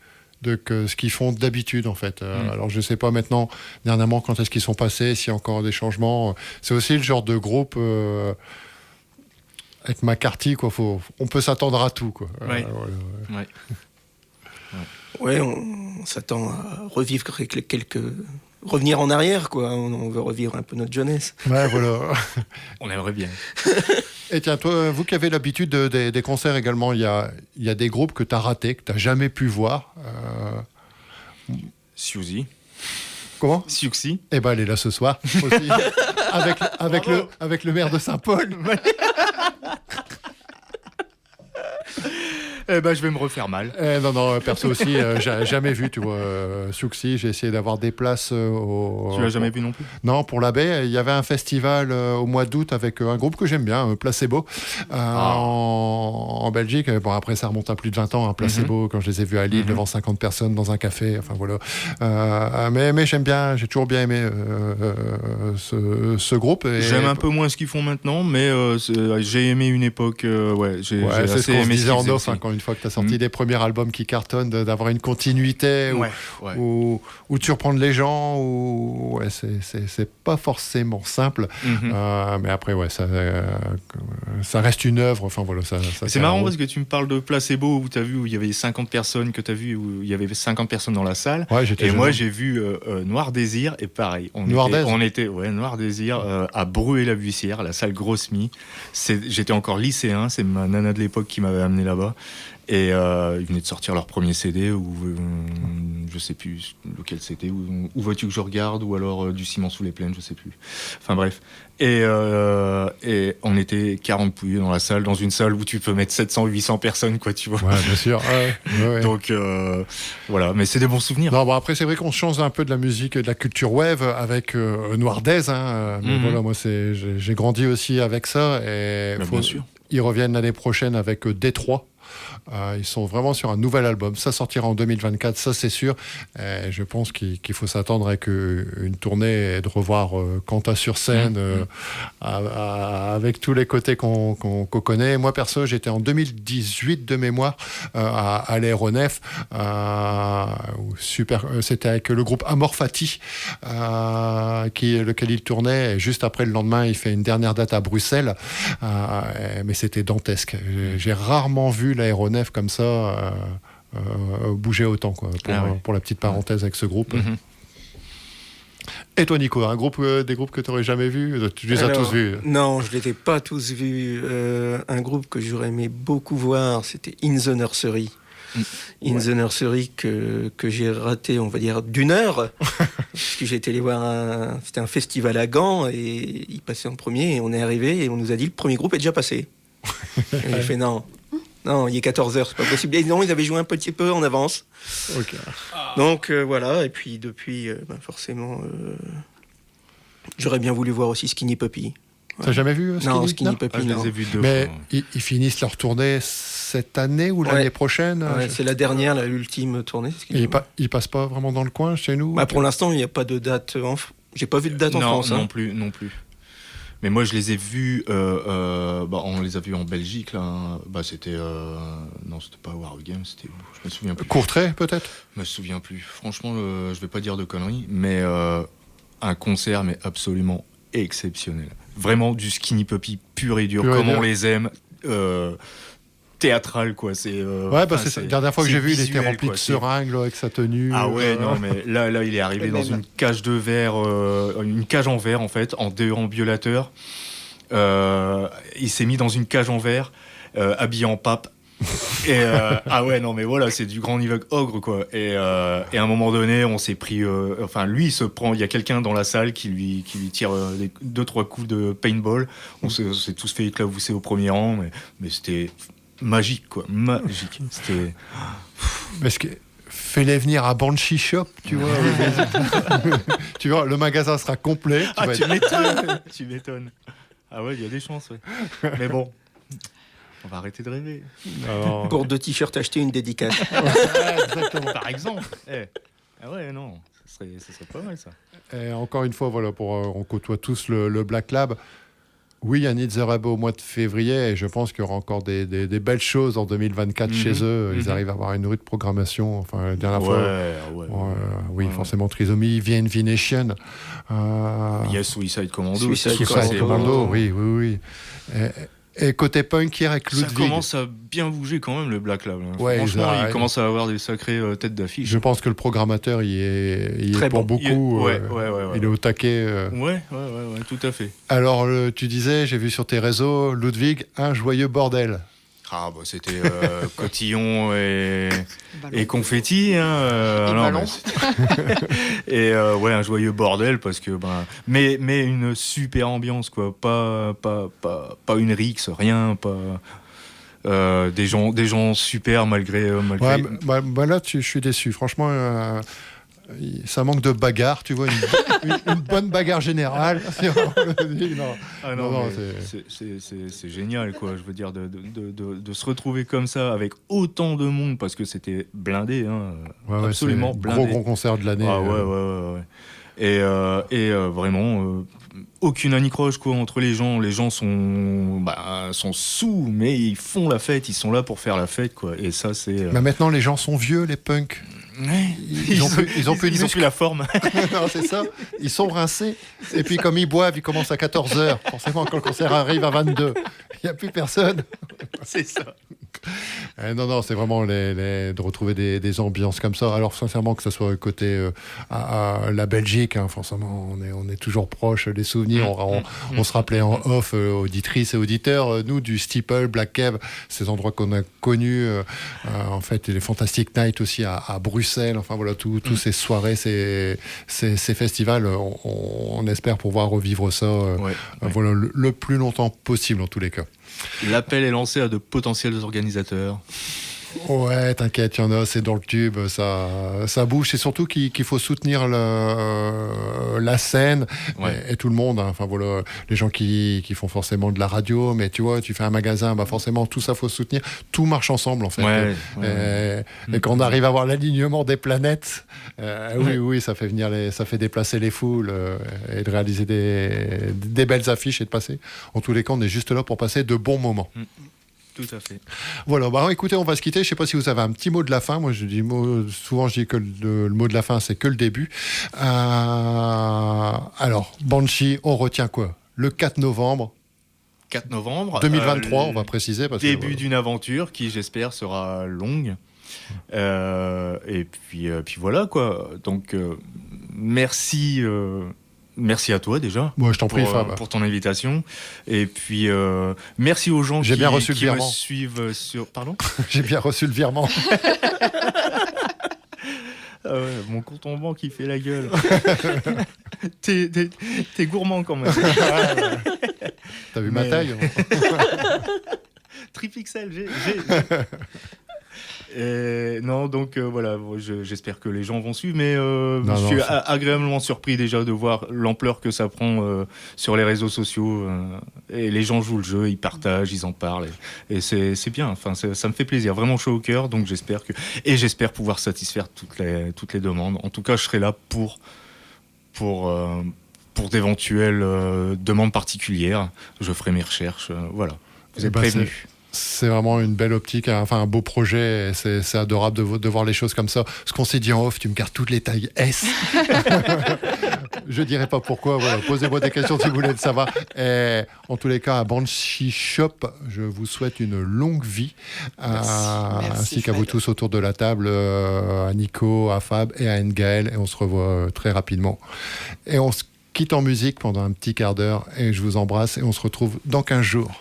que ce qu'ils font d'habitude en fait. Alors je sais pas maintenant, dernièrement, quand est-ce qu'ils sont passés, s'il y a encore des changements. C'est aussi le genre de groupe. Avec McCarthy, quoi, on peut s'attendre à tout, quoi.
Ouais.
Voilà.
Ouais.
Ouais, on s'attend à revivre revenir en arrière, quoi. On veut revivre un peu notre jeunesse.
Ouais, voilà.
On aimerait bien.
Et tiens, toi, vous qui avez l'habitude des concerts également, il y a des groupes que tu as ratés, que tu n'as jamais pu voir.
Siouxsie.
Comment
Siouxsie.
Eh ben, elle est là ce soir aussi, avec le maire de Saint-Paul.
Eh ben, je vais me refaire mal.
Non, perso aussi, j'ai jamais vu, tu vois, Siouxsie. J'ai essayé d'avoir des places au...
Tu l'as jamais vu non plus?
Non, pour la baie, il y avait un festival au mois d'août avec un groupe que j'aime bien, Placebo, en Belgique. Bon, après, ça remonte à plus de 20 ans, Placebo, quand je les ai vus à Lille, devant 50 personnes dans un café, enfin voilà. Mais j'aime bien, j'ai toujours bien aimé ce groupe. Et...
J'aime un peu moins ce qu'ils font maintenant, mais j'ai aimé une époque, j'ai
c'est
assez
ce qu'on se
aimé
disait en
qu'ils
off,
faisaient aussi.
quand une fois que tu as sorti des premiers albums qui cartonnent, d'avoir une continuité où tu reprends les gens, c'est pas forcément simple. Mais après, ça reste une œuvre. Enfin, voilà,
c'est marrant parce que tu me parles de Placebo où tu as vu où il y avait 50 personnes, que tu as vu où il y avait 50 personnes dans la salle.
Ouais,
et moi, j'ai vu Noir Désir et pareil. On était Noir Désir à Bruay-la-Buissière, la salle Grosse Mie. J'étais encore lycéen, c'est ma nana de l'époque qui m'avait amené là-bas. Et ils venaient de sortir leur premier CD, ou je sais plus lequel c'était, où veux-tu que je regarde, ou alors du Ciment sous les plaines, je sais plus. Enfin bref. Et on était 40 pouilleux dans la salle, dans une salle où tu peux mettre 700-800 personnes, quoi, tu vois.
Ouais, bien sûr. Ouais.
Donc voilà, mais c'est des bons souvenirs.
Non, bon, après, c'est vrai qu'on change un peu de la musique et de la culture wave avec Noir Désir. Mais voilà, moi, j'ai grandi aussi avec ça. Et
bien sûr.
Ils reviennent l'année prochaine avec Détroit. Ils sont vraiment sur un nouvel album. Ça sortira en 2024, ça c'est sûr. Et je pense qu'il faut s'attendre avec une tournée et de revoir Quentin sur scène avec tous les côtés qu'on connaît. Moi perso, j'étais en 2018 de mémoire à l'Aéronef. C'était avec le groupe Amor Fati, lequel il tournait. Et juste après, le lendemain, il fait une dernière date à Bruxelles. Mais c'était dantesque. J'ai rarement vu l'Aéronef comme ça bouger autant, quoi, pour la petite parenthèse avec ce groupe. Et toi, Nico, des groupes que tu n'aurais jamais vus? Tu les as tous vus?
Non, je ne les ai pas tous vus. Un groupe que j'aurais aimé beaucoup voir, c'était In the Nursery. In the Nursery que j'ai raté, on va dire, d'une heure. Parce que j'ai été les voir, c'était un festival à Gand, et ils passaient en premier, et on est arrivé, et on nous a dit le premier groupe est déjà passé. Et j'ai fait non, il est 14h, c'est pas possible. Et non, ils avaient joué un petit peu en avance.
Okay.
Donc voilà, et puis depuis, forcément, j'aurais bien voulu voir aussi Skinny Puppy.
T'as jamais vu
Skinny Puppy,
je les ai vus deux
Mais
fois.
ils finissent leur tournée cette année ou l'année prochaine?
C'est la dernière, l'ultime tournée.
Ils passent pas vraiment dans le coin chez nous?
Pour l'instant, il n'y a pas de date. J'ai pas vu de date en France.
Non plus. Mais moi, je les ai vus. On les a vus en Belgique là. C'était non, c'était pas Wargame, c'était. Je me souviens plus.
Courtrai, peut-être.
Je me souviens plus. Franchement, je vais pas dire de conneries, mais un concert, mais absolument exceptionnel. Vraiment du Skinny Puppy pur et dur, comme on les aime. théâtral, quoi. C'est
c'est ça. La dernière fois que j'ai vu, il était rempli de seringues là, avec sa tenue.
Ah ouais, non, mais là, il est arrivé dans une cage de verre, une cage en verre en fait, en déambulateur. Il s'est mis dans une cage en verre, habillé en pape. Et ah ouais, non, mais voilà, c'est du grand niveau ogre, quoi. Et à un moment donné, on s'est pris. Lui, il se prend. Il y a quelqu'un dans la salle qui lui tire 2-3 coups de paintball. On s'est tous fait éclabousser au premier rang, mais c'était magique, quoi. Magique. C'était.
Parce que fais-les venir à Banshee Shop, tu vois. Tu vois, le magasin sera complet.
Tu m'étonnes. Ah ouais, il y a des chances, ouais. Mais bon. On va arrêter de rêver.
Alors... Pour 2 t-shirts achetés, une dédicace.
Ouais, exactement. Par exemple. Ah ouais, non, ce serait pas mal ça.
Et encore une fois, voilà, on côtoie tous le Black Lab. Oui, il y a Need the Rainbow au mois de février et je pense qu'il y aura encore des belles choses en 2024 chez eux. Ils arrivent à avoir une rude programmation. Enfin, la dernière fois. Oui, forcément, Trisomy, VNV Nation.
Il y a Suicide Commando.
Suicide Commando, oui. Et côté punk, hier avec Ludwig.
Ça commence à bien bouger quand même, le Black Lab.
Ouais,
franchement, il commence à avoir des sacrées têtes d'affiche.
Je pense que le programmateur il est pour beaucoup. Il est au taquet.
Ouais, tout à fait.
Alors, tu disais, j'ai vu sur tes réseaux, Ludwig, un joyeux bordel.
Ah bah c'était cotillon et confetti et un joyeux bordel parce que mais une super ambiance, quoi, pas une rixe, rien, pas des gens super malgré
ouais, là je suis déçu franchement. Ça manque de bagarre, tu vois, une bonne bagarre générale.
C'est génial, quoi. Je veux dire, de se retrouver comme ça avec autant de monde, parce que c'était blindé, absolument blindé.
Gros concert de l'année.
Ah, ouais. Et vraiment, aucune anicroche, quoi, entre les gens. Les gens sont sous, mais ils font la fête, ils sont là pour faire la fête, quoi. Et ça, c'est.
Mais maintenant, les gens sont vieux, les punks.
Ouais. Ils ont plus la forme.
Non, c'est ça. Ils sont rincés. Et puis, comme ils boivent, ils commencent à 14h. Forcément, quand le concert arrive à 22, il n'y a plus personne.
C'est ça.
Non, c'est vraiment de retrouver des ambiances comme ça. Alors, sincèrement, que ce soit côté à la Belgique, forcément, on est toujours proche des souvenirs. On se rappelait en off, auditrices et auditeurs, nous, du Steeple, Black Cave, ces endroits qu'on a connus. En fait, les Fantastic Night aussi à Bruxelles. Enfin, voilà, tous ces soirées, ces festivals, on espère pouvoir revivre ça voilà, le plus longtemps possible, en tous les cas.
L'appel est lancé à de potentiels organisateurs.
Ouais, t'inquiète, il y en a, c'est dans le tube, ça bouge. C'est surtout qu'il faut soutenir la scène et tout le monde. Enfin voilà, les gens qui font forcément de la radio, mais tu vois, tu fais un magasin, forcément tout ça faut soutenir. Tout marche ensemble en fait. Et quand on arrive à avoir l'alignement des planètes, oui, ça fait déplacer les foules et de réaliser des belles affiches et de passer. En tous les cas, on est juste là pour passer de bons moments.
Tout à fait.
Voilà, écoutez, on va se quitter. Je ne sais pas si vous avez un petit mot de la fin. Moi, souvent, je dis que le mot de la fin, c'est que le début. Alors, Banshee, on retient quoi ? Le 4 novembre 2023, on va préciser.
Début d'une aventure qui, j'espère, sera longue. Et puis voilà, quoi. Donc, merci... Merci à toi déjà.
Moi, je t'en prie, Fab.
Pour ton invitation. Et puis, merci aux gens qui me suivent sur... Pardon ?
J'ai bien reçu le virement.
Ah ouais, mon compte en banque, il fait la gueule. T'es gourmand quand même.
T'as vu ma taille ?
Tripixel, j'ai... Non, donc voilà, j'espère que les gens vont suivre, mais je suis agréablement surpris déjà de voir l'ampleur que ça prend sur les réseaux sociaux. Et les gens jouent le jeu, ils partagent, ils en parlent, et c'est bien. Enfin, ça me fait plaisir, vraiment chaud au cœur. Donc j'espère pouvoir satisfaire toutes les demandes. En tout cas, je serai là pour d'éventuelles demandes particulières. Je ferai mes recherches. Voilà, vous êtes prévenus.
C'est vraiment une belle optique, un beau projet. C'est adorable de voir les choses comme ça. Ce qu'on s'est dit en off, tu me gardes toutes les tailles S. Je dirais pas pourquoi. Voilà. Posez-moi des questions si vous voulez le savoir. Et en tous les cas, à Banshee Shop, je vous souhaite une longue vie, ainsi qu'à vous tous autour de la table, à Nico, à Fab et à Ngaël. Et on se revoit très rapidement. Et on se quitte en musique pendant un petit quart d'heure. Et je vous embrasse et on se retrouve dans 15 jours.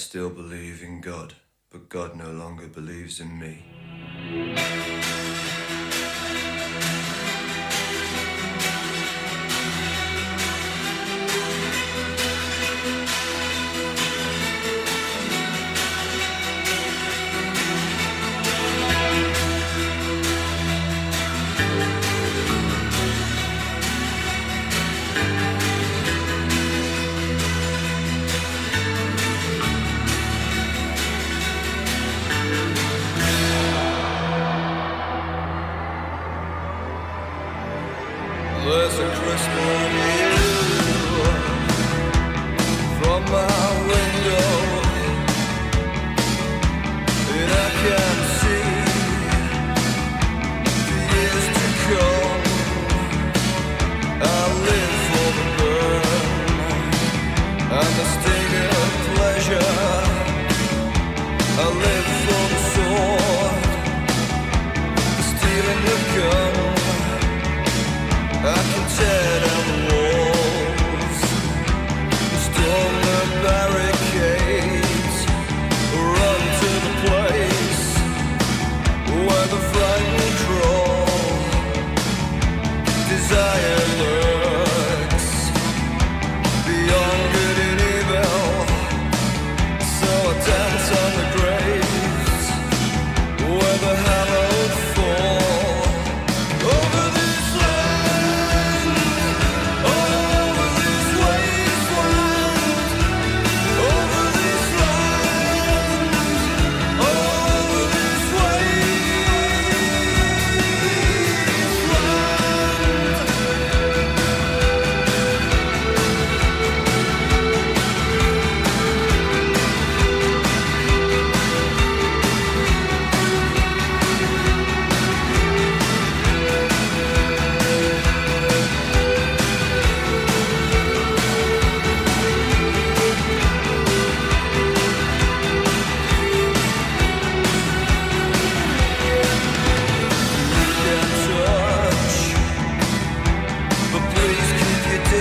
still believe in God, but God no longer believes in me.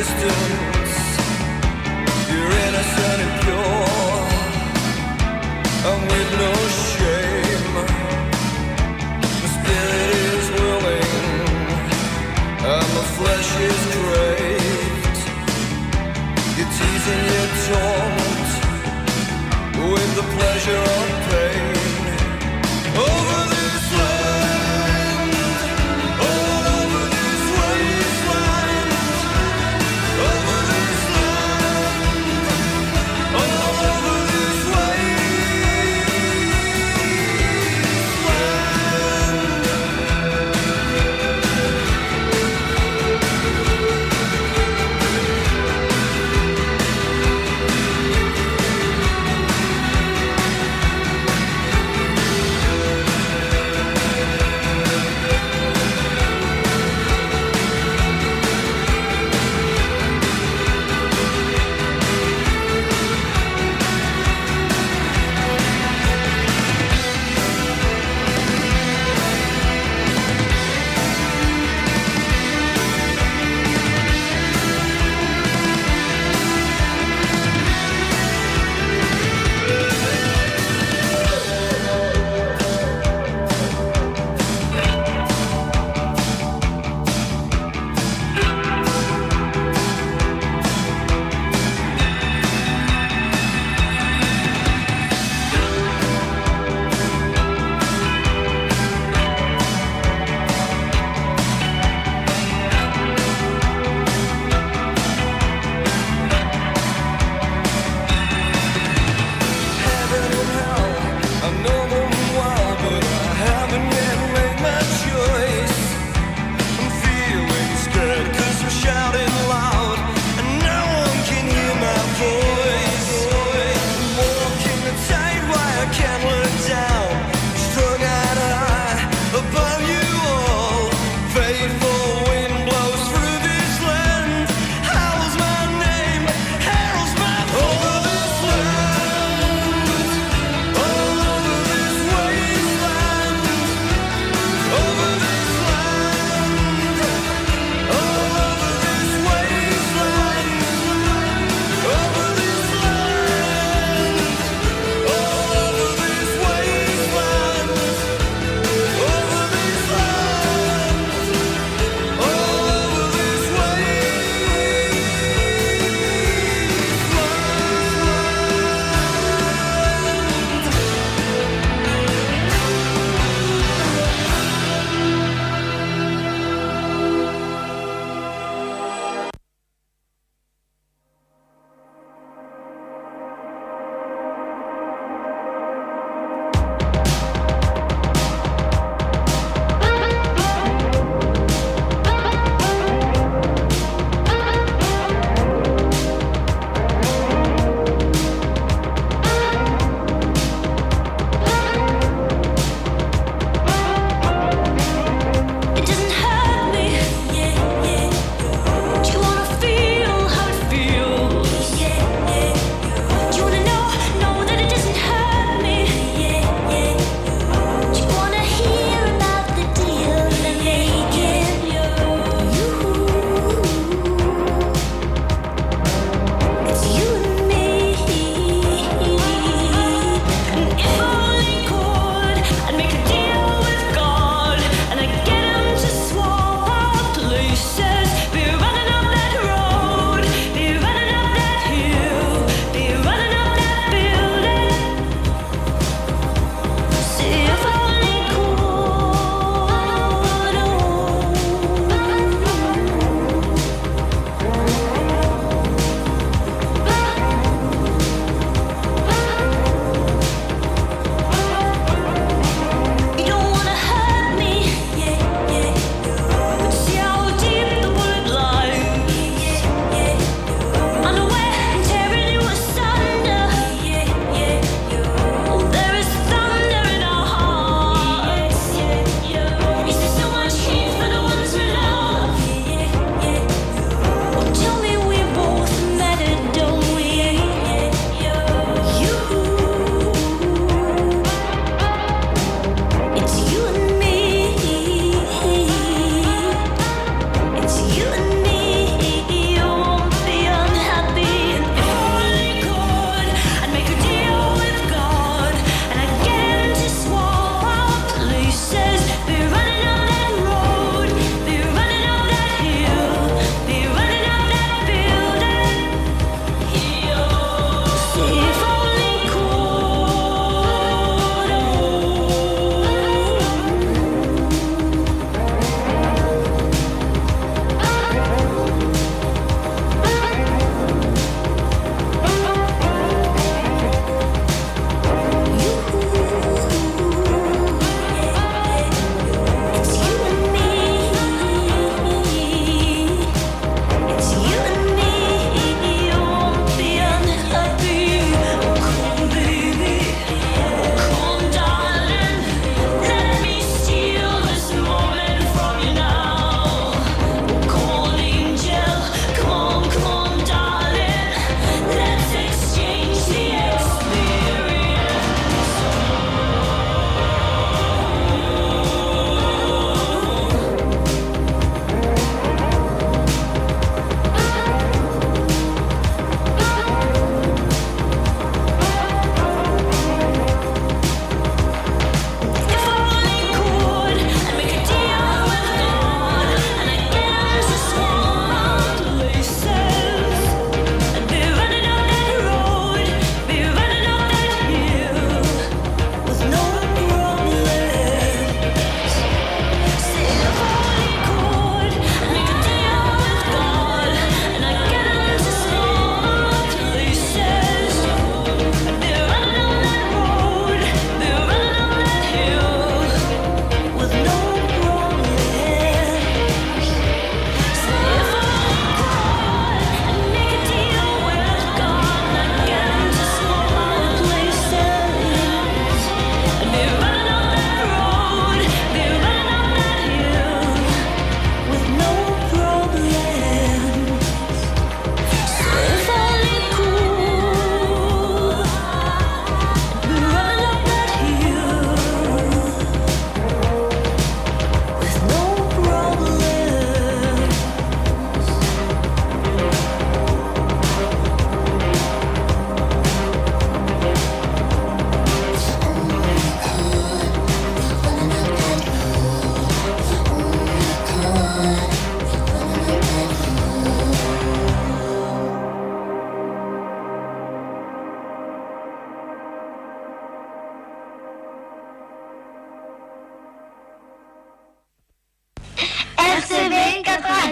distance. You're innocent and pure, and with no shame. The spirit is willing, and the flesh is craved. You tease and you taunt, with the pleasure of pain. Over this land, all over this wasteland, over this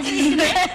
Disney.